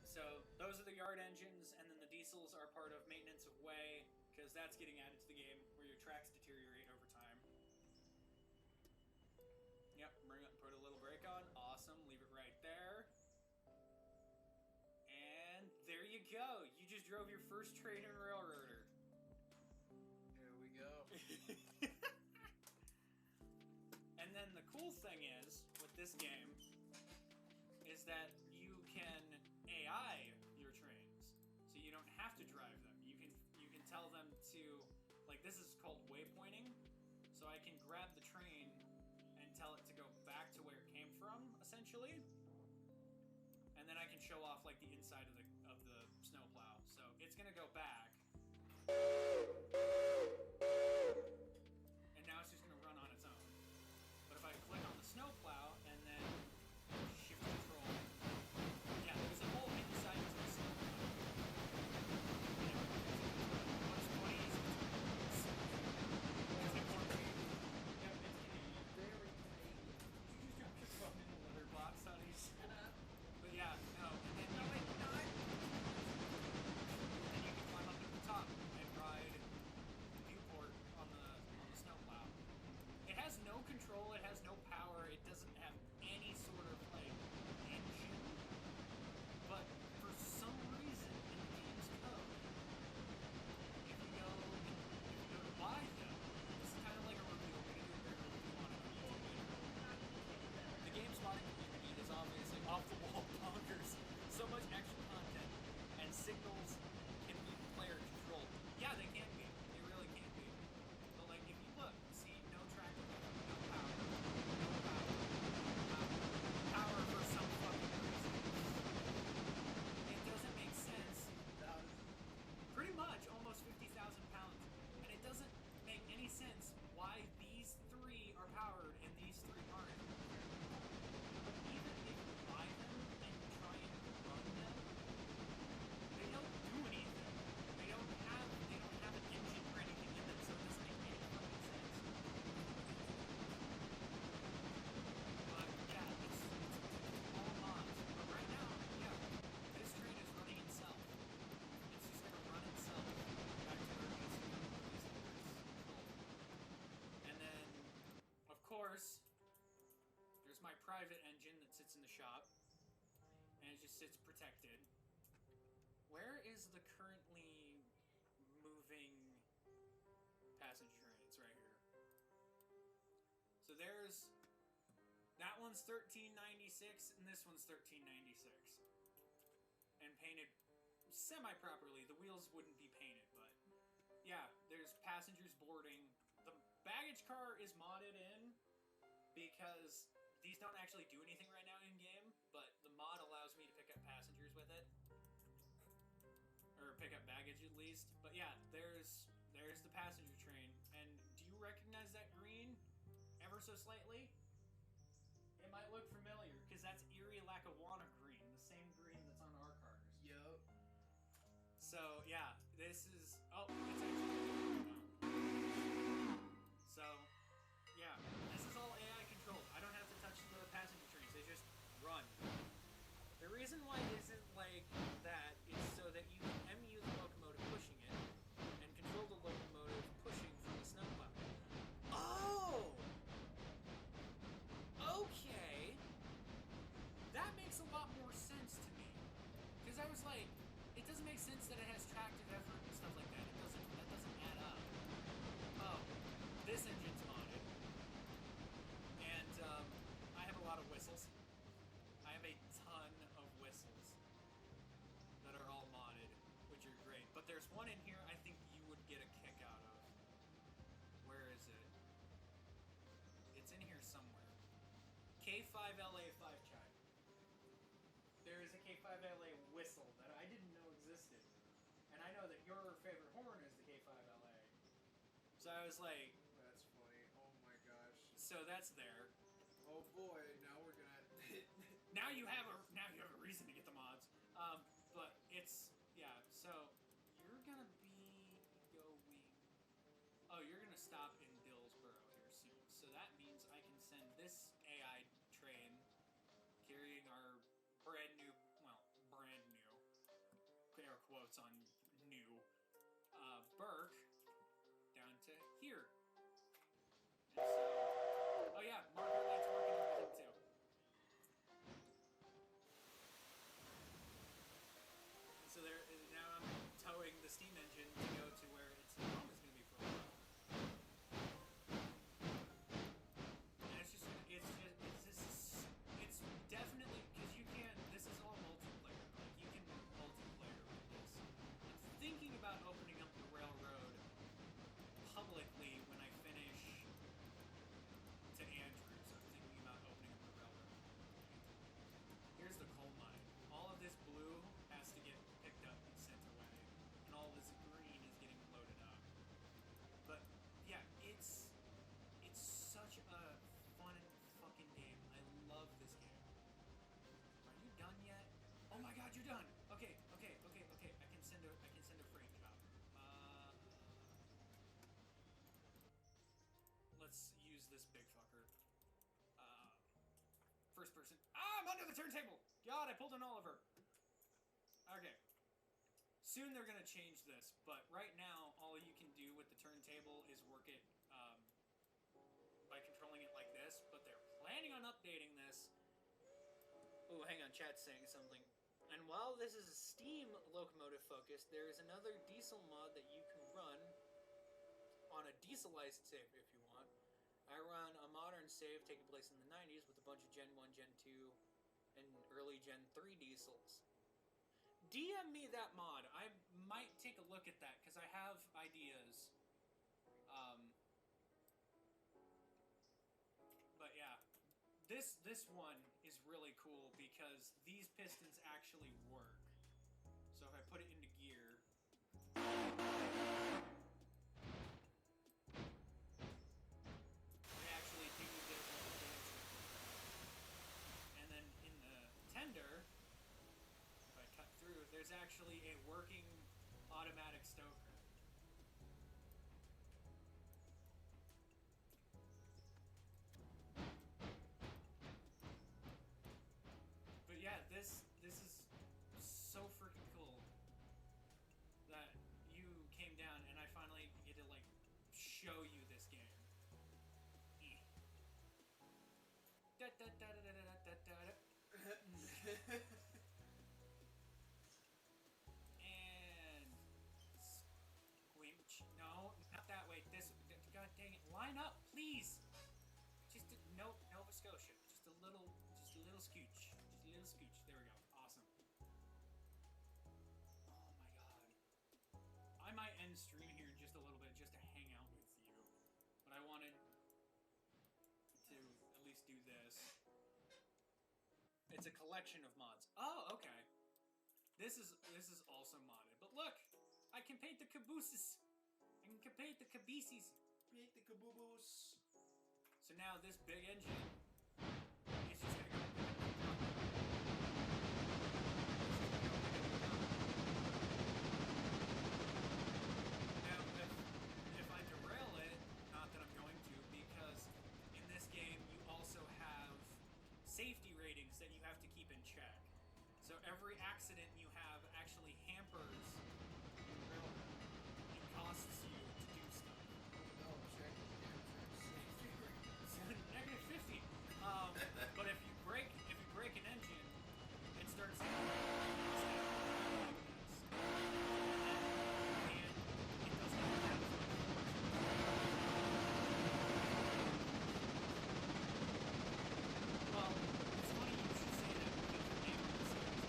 So those are the yard engines, and then the diesels are part of maintenance of way, because that's getting added to the game where your tracks deteriorate over time. Yep, put a little brake on. Awesome, leave it right there. And there you go. You just drove your first train and railroader. Here we go. And then the cool thing is, with this game, is that you can AI your trains. So you don't have to drive them. You can tell them to, like, this is called waypointing. So I can grab the train and tell it to go back to where it came from, essentially. And then I can show off like the inside of the snowplow. So it's gonna go back. And now it's just gonna run on its own. But if I click on the snowplow and then shift control, yeah, there's a hole inside of the snowplow. What's funny is it's Canadian. Yep, it's Canadian. Very Canadian. You just dropped your phone in the litter box, honey. But yeah, no, and then No, wait, not. then you can climb up to the top and ride viewport on the snowplow. It has no control, it has no power, it doesn't have any sort of like engine. But for some reason in the game's code, if you go to buy them, this is kind of like a review. We're gonna do a bigger review on it on YouTube later. The game's modding community is obviously off the wall bonkers. So much extra content and signals can be player controlled. Yeah, they can be. They really can be. But like, if you look, see, no tractor, no power, no power, power for some fucking reason. It doesn't make sense. Pretty much, almost 50,000 pounds, and it doesn't make any sense why these 3 are powered and these 3 aren't. Even if you buy them and try and run them, they don't do anything. They don't have an engine or anything in them, so it doesn't make any fucking sense. But yeah, it's all mods. But right now, yeah, this train is running itself. It's just gonna run itself back to where it needs to go. And then, of course, there's my private engine that sits in the shop, and it just sits protected. Where is the currently moving passenger train? It's right here. So there's, that one's 1396, and this one's 1396. And painted semi-properly. The wheels wouldn't be painted, but yeah, there's passengers boarding. The baggage car is modded in because these don't actually do anything right now in game, but the mod allows me to pick up passengers with it, or pick up baggage at least. But yeah, there's the passenger train. And do you recognize that green ever so slightly? It might look familiar because that's Erie Lackawanna green, the same green that's on our cars. Yup. So yeah, this is, oh, it's actually, so yeah, this is all AI controlled. I don't have to touch the passenger trains, they just run. The reason why it isn't like that is so that you can MU the locomotive pushing it and control the locomotive pushing from the snowplow. Oh! Okay. That makes a lot more sense to me. Because I was like, it doesn't make sense that it has tractive effort and stuff like that. That doesn't add up. Oh, this engine's modded. And I have a lot of whistles. I have a ton of whistles that are all modded, which are great. But there's one in here I think you would get a kick out of. Where is it? It's in here somewhere. K5LA5 chime. K5LA whistle that I didn't know existed. And I know that your favorite horn is the K5LA. So I was like, That's funny. Oh my gosh. so that's there. Oh boy, now we're gonna. Now you have a reason to get the mods. But it's yeah. So you're gonna be going. Oh, you're gonna stop in Dillsboro here soon. So that means I can send this AI train carrying our brand new, air quotes on new, Burke down to here. And so, oh yeah, Margaret Light's working everything too. So now I'm towing the steam engine to go to where its home is going to be for a while. And it's definitely, because you can't, this is all multiplayer. Like, you can multiplayer with this. I'm thinking about opening up the railroad publicly when I finish to Andrews. I'm thinking about opening up the railroad. Here's the coal mine. All of this blue has to get picked up and sent away, and all this green is getting loaded up. But yeah, it's such a fun fucking game. I love this game. Are you done yet? Oh my god, you're done. Okay. I can send a freight job. Let's use this big fucker. First person. Ah, I'm under the turntable. God, I pulled an Oliver. Okay. Soon they're gonna change this, but right now all you can do with the turntable is work it by controlling it like this. But they're planning on updating this. Oh, hang on, chat's saying something. And while this is a steam locomotive focus, there is another diesel mod that you can run on a dieselized save if you want. I run a modern save taking place in the 90s with a bunch of Gen 1, Gen 2, and early Gen 3 diesels. DM me that mod. I might take a look at that because I have ideas. But yeah, this one is really cool because these pistons actually work. So if I put it into gear, they actually do this. And then in the tender, if I cut through, there's actually a working automatic stoker. But yeah, this is so freaking cool that you came down and I finally get to like show you this game. And squinch. No, not that way. This. God dang it! Line up, please. Just no, Nova Scotia. Just a little scooch. Just a little scooch. There we go. Awesome. Oh my god. I might end stream here in just a little bit just to hang out with you, but I wanted to at least do this. It's a collection of mods. Oh, okay. This is also modded. But look, I can paint the cabooses. I can paint the cabeces. Create the kaboobos. So now this big engine is just gonna go. Now, if I derail it, not that I'm going to, because in this game you also have safety ratings that you have to keep in check. So every accident you have actually hampers your railroad. It costs you to do stuff. No, check. So negative 50. But if you break an engine, it starts like this. And it doesn't have as much Well, it's funny you should say that because your name on the series.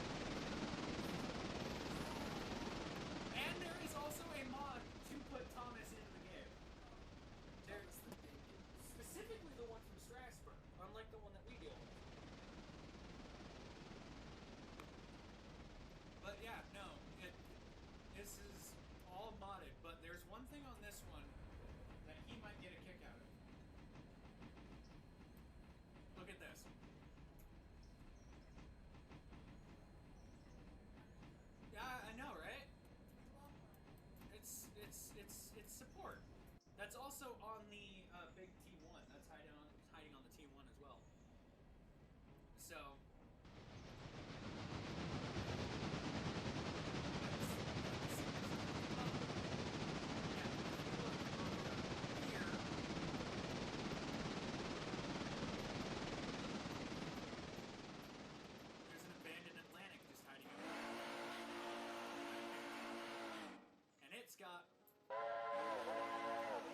And there is also a mod to put Thomas into the game. There's specifically the one from Strasbourg, unlike the one that we deal with. yeah, no. This is all modded, but there's one thing on this one that he might get a kick out of. Look at this. Yeah, I know, right? It's support. That's also on the big T1. That's hiding on the T1 as well. So. There's an abandoned Atlantic just hiding out there. And it's got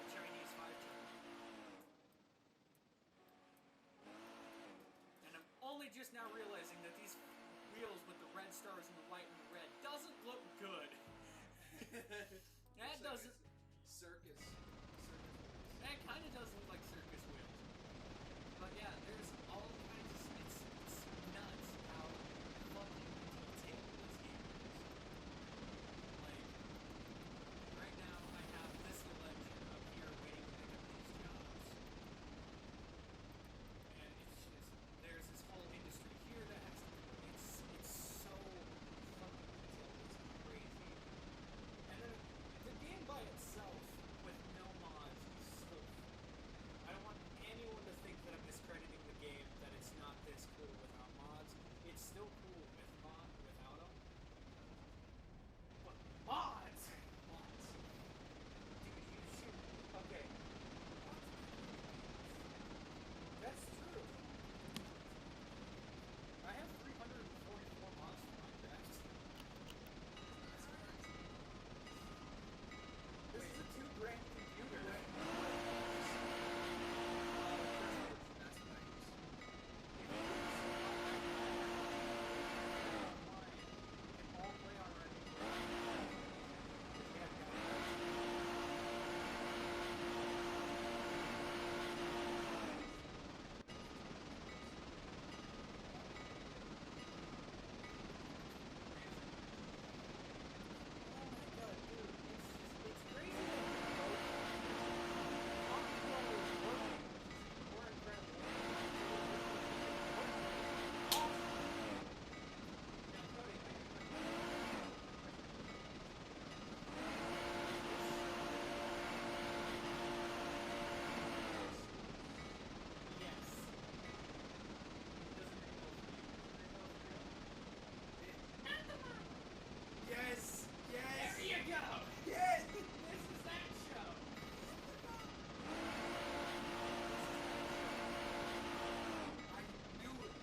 Chinese 5G. And I'm only just now realizing that these wheels with the red stars and the white and the red doesn't look good. That doesn't. Circus. That kind of does look like circus wheels. But yeah, there's all kinds of. It's nuts how fucking detailed this game is. Like, right now I have this legend up here waiting to pick up these jobs. And it's just, there's this whole industry here that has to do it. It's so fucking detailed, it's crazy. And then the game by itself, with no mods, is still. I don't want anyone to think that I'm discrediting the game, that it's not this cool without mods. It's still cool without them. But mods! Mods. Dude, you should. Okay. That's true. I have 344 mods for Minecraft. This is a $2,000 computer. That's what I use. Yes! Yes! There you go! Yes! This is that show! I knew it.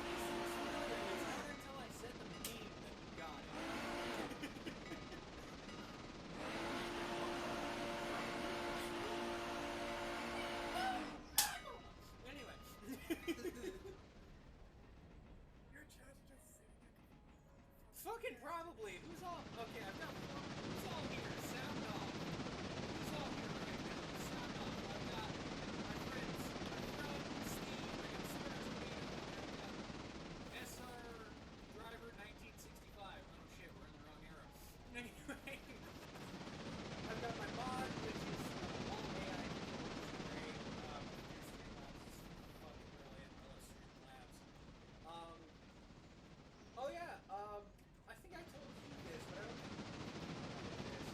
It's not until I said the meme that you got it. Anyway. Your chat's just sitting there. Fucking probably. Who's all? Okay, I've got. Who's all here? Sound off. Who's all here right now? Sound off. I've got my friends. I've got Steve. I got Spider Tornado. I got SR Driver 1965. Oh shit, we're in the wrong era. Anyway, I've got my mod, which is all AI. Great. Streamlabs is fucking brilliant. I love Streamlabs. Oh yeah, I think I told you this, but I don't think you know this.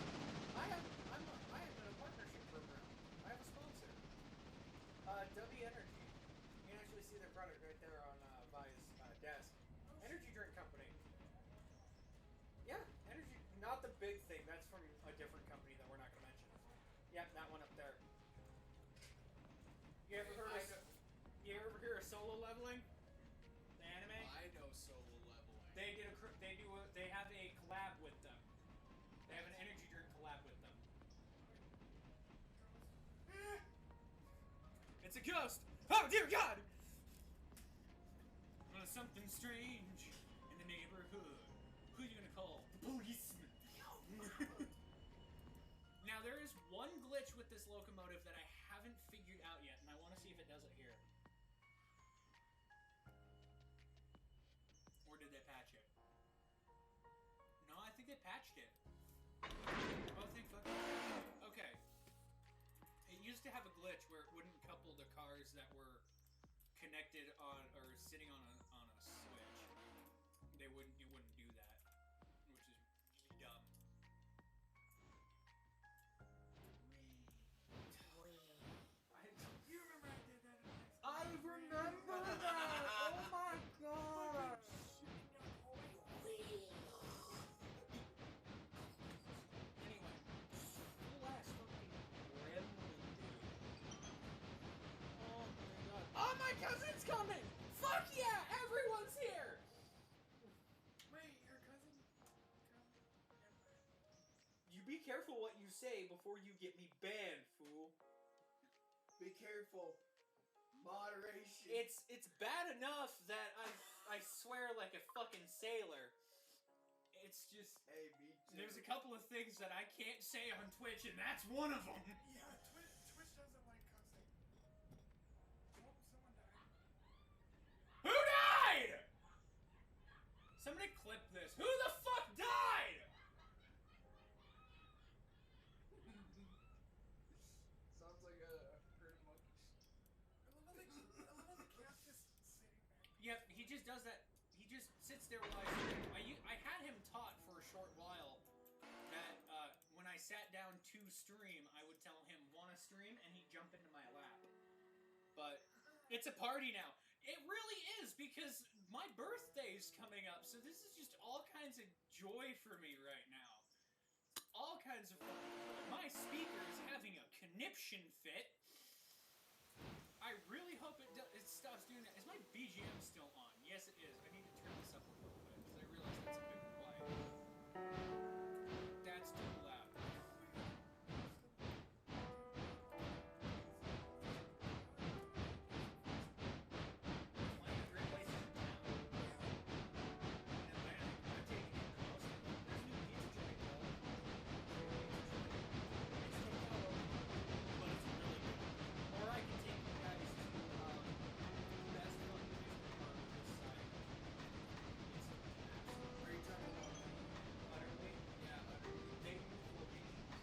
I am in a partnership program. I have a sponsor. W Energy. You can actually see their product right there on Vi's desk. Energy drink company. Yeah, energy. Not the big thing. That's from a different company that we're not gonna mention. Yep, that one up there. You ever heard of? You ever hear of Solo Leveling? The anime? I know Solo Leveling. They have a collab with them. They have an energy drink collab with them. It's a ghost! Oh dear God! Well, something strange in the neighborhood. Who are you gonna call? The policeman. Now there is one glitch with this locomotive that I haven't figured out yet, and I want to see if it does it here. Or did it? patch it. No, I think they patched it. Oh, thank fuck. Okay. It used to have a glitch where it wouldn't couple the cars that were connected on or sitting on a switch. It wouldn't do that, which is dumb. You remember I did that in high school? I remember that! Oh my god! Shooting down the hallway. Anyway, full ass fucking gremlin, dude. Oh my god. Oh, my cousin's coming! Fuck yeah! Everyone's here! Wait, your cousin? You be careful what you say before you get me banned, fool. Be careful. Moderation. It's bad enough that I swear like a fucking sailor. It's just Hey, me too. There's a couple of things that I can't say on Twitch, and that's one of them. Yeah, Twitch doesn't like cussing. Oh, someone died. Who died? Somebody clip this. Who the fuck died? Sounds like a herd of monkeys. I love how the cat's just sitting there. Yep, he just does that. He just sits there while I had him taught for a short while that when I sat down to stream, I would tell him, "Want to stream?" and he'd jump into my lap. But it's a party now. It really is, because my birthday's coming up, so this is just all kinds of joy for me right now. All kinds of fun. My speaker is having a conniption fit. I really hope it stops doing that. Is my BGM still on? Yes, it is. I need to turn this up a little bit, because I realize that's a bit quiet. That's too loud. Atlanta, great place in town. In Atlanta, I'm taking it the most. There's a new pizza joint called It's still called, but it's really good. Or I can take you guys to best fun amusement park on this side. It's absolutely Are you talking about? utterly, yeah, utterly. They move locations.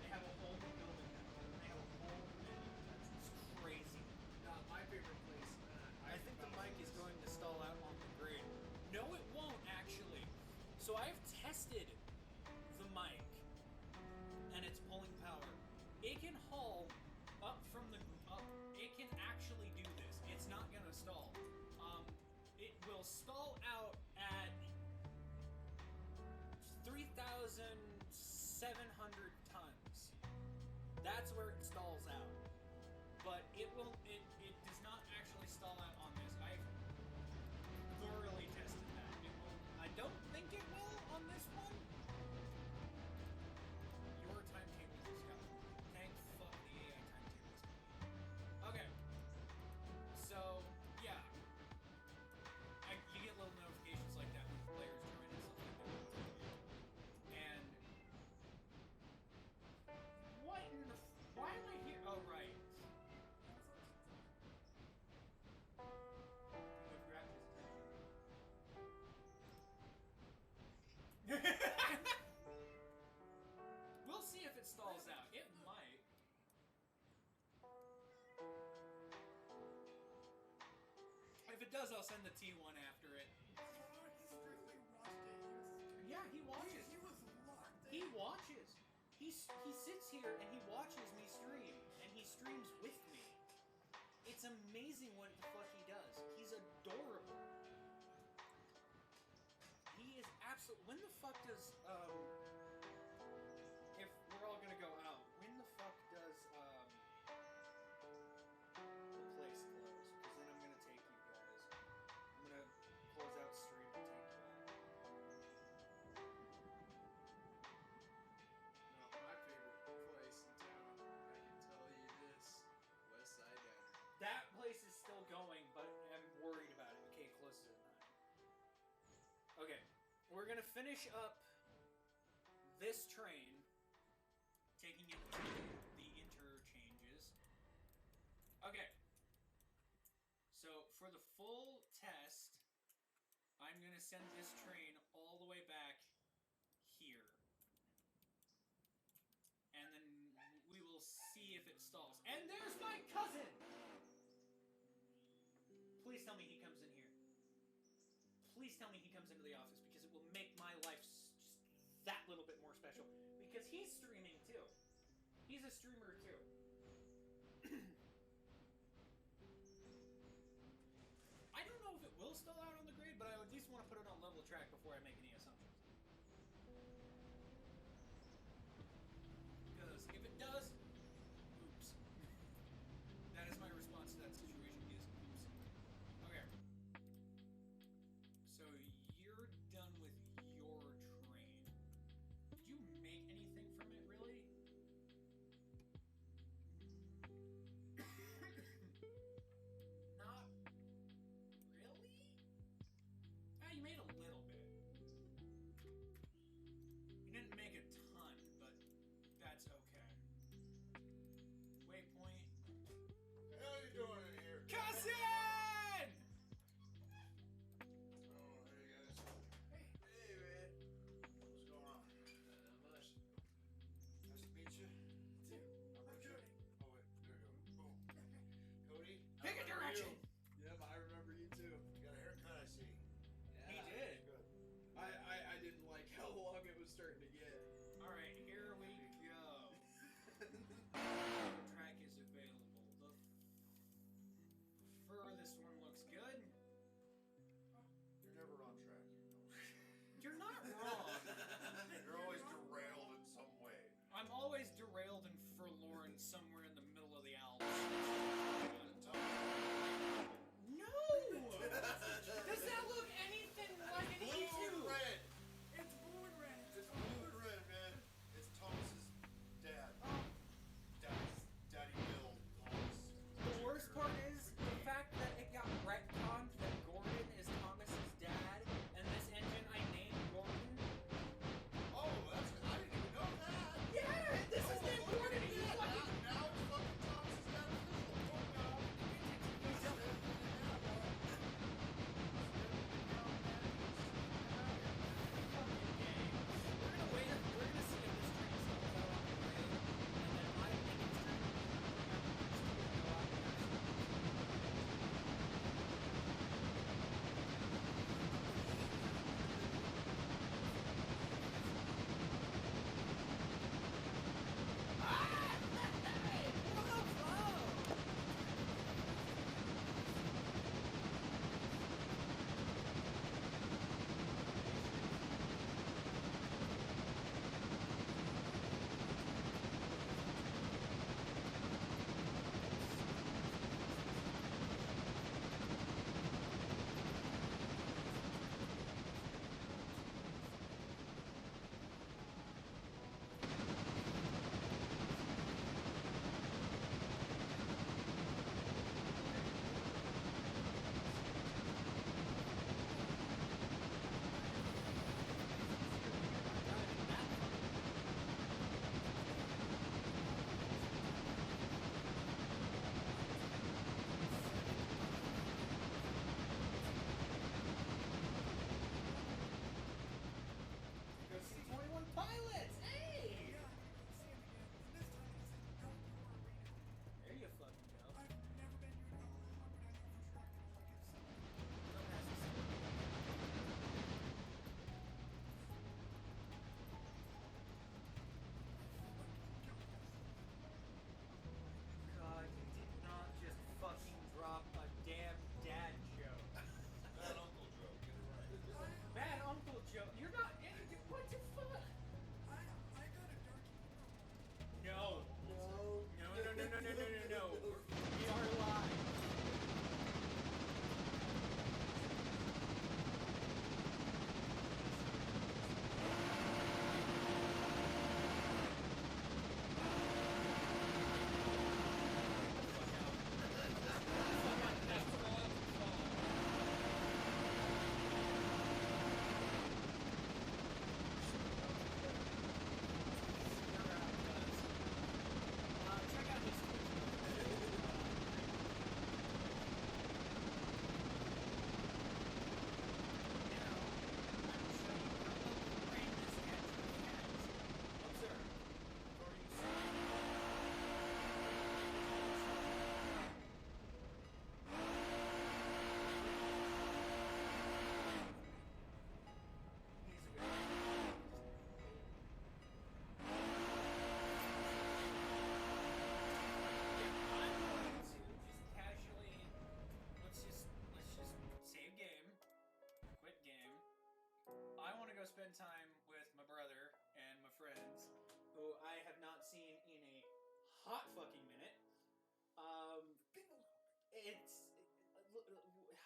They have a whole new building now. They have a whole new. It's crazy. My favorite place. I think the mic is going to stall out on the grid. No, it won't actually. So I've tested the mic and its pulling power. It can haul up from the up. It can actually do this. It's not gonna stall. It will stall out at 3,700 tons. That's where it stalls out. But it will. It does not actually stall out on this. I've thoroughly tested that. It will. I don't think it will on this one. Your timetable is out. Thank fuck the AI timetables. Okay. So yeah, you get little notifications like that when players join and stuff like that. And what in the? Why am I here? Oh right. We've grabbed his attention. We'll see if it stalls out. It might. If it does, I'll send the T1 after it. Yeah, he watches. He was locked in. He watches. He sits here and he watches me stream, and he streams with me. It's amazing what the fuck he does. He's adorable. He is absolute. When the fuck does if we're all gonna go out, when the fuck does the place close? Because then I'm gonna take you guys. I'm gonna close out stream and take you all. No, my favorite place in town. I can tell you this. West Side Diner. That place is still going, but I'm worried about it. Okay, it closes at 9. Okay, we're gonna finish up this train, taking it to the interchanges. Okay, so for the full test, I'm gonna going to send this train all the way back here. And then we will see if it stalls. And there's my cousin! Please tell me he comes in here. Please tell me he comes into the office, because it will make my life just that little bit more special. Because he's streaming too. He's a streamer too. I don't know if it will stall out on the grade, but I at least want to put it on level track before I make any assumptions. Because if it does, oops. That is my response to that situation, is oops. Okay. So you're done with your train. Did you make anything from it, really? Not really? Ah, you made a little bit.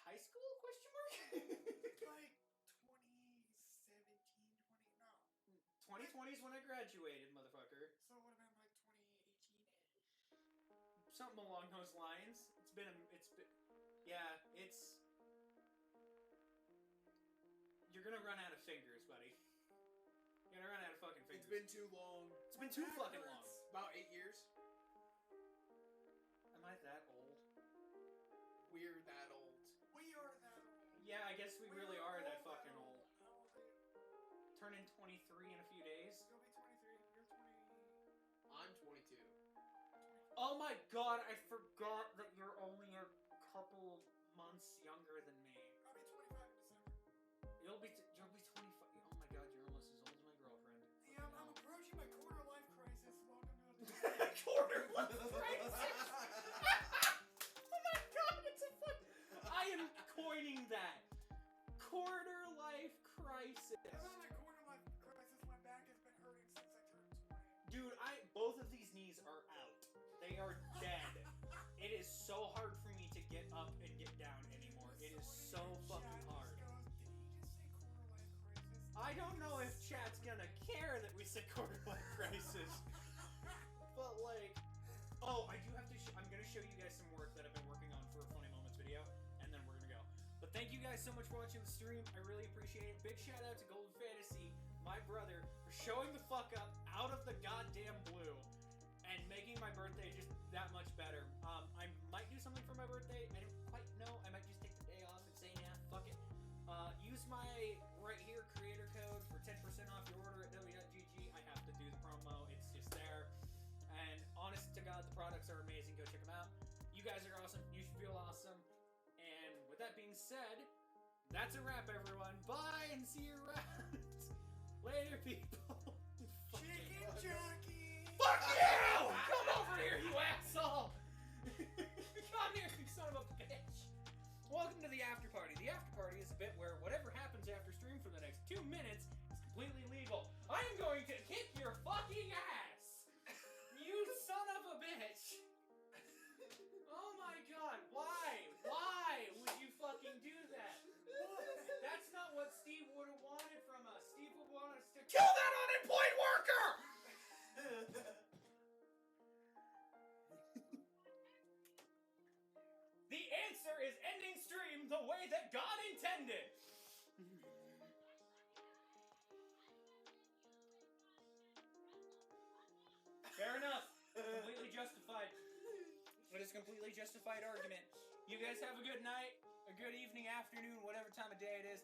high school? Question mark. Like 2017, 20 no. 2020 is when I graduated, motherfucker. So it would have been like 2018. Something along those lines. Yeah, you're gonna run out of fingers, buddy. You're gonna run out of fucking fingers. It's been too long. It's been too fucking long. About 8 years. Am I that old? We're that old. We are that old. Yeah, I guess we really are that all fucking old. How old are you? Turning 23 in a few days. You'll be 23. You're 20. I'm 22. Oh my god, I forgot that you're only a couple months younger than me. I'll be 25 in December. You'll be 25. Oh my god, you're almost as old as my girlfriend. Yeah, I'm approaching my quarter life crisis. Welcome to the Quarter life crisis. Oh my god, it's a fun. I am coining that. Quarter life crisis. I'm on my quarter life crisis. My back has been hurting since I turned 20. Dude, both of these knees are out. They are dead. It is so hard for me to get up and get down anymore. It is so fucking hard. Did he just say quarter life crisis? I don't know if chat's gonna care that we said quarter life crisis. But like, oh, I do have to. I'm gonna show you guys some work that I've been working on for a Funny Moments video, and then we're gonna go. But thank you guys so much for watching the stream. I really appreciate it. Big shout out to Golden Fantasy, my brother, for showing the fuck up out of the goddamn blue and making my birthday just that much better. I might do something for my birthday. I don't quite know. I might just take the day off and say, nah, fuck it. Use my right here creator code for 10% off your order at w.gg. I have to do the promo. It's just there. And honest to God, the products are amazing. Go check them out. You guys are awesome. You should feel awesome. And with that being said, that's a wrap, everyone. Bye and see you around. Later, people. Chicken jockey! Fuck you! Come over here, you asshole! Come here, you son of a bitch! Welcome to the after party. The after party is a bit where whatever happens after stream for the next 2 minutes is completely legal. I am going to kick your fucking ass! You son of a bitch! Oh my god, why? Why would you fucking do that? That's not what Steve would have wanted from us. Steve would want us to kill that unemployed worker! The answer is ending stream the way that God intended. Fair enough. Completely justified. It is a completely justified argument. You guys have a good night, a good evening, afternoon, whatever time of day it is.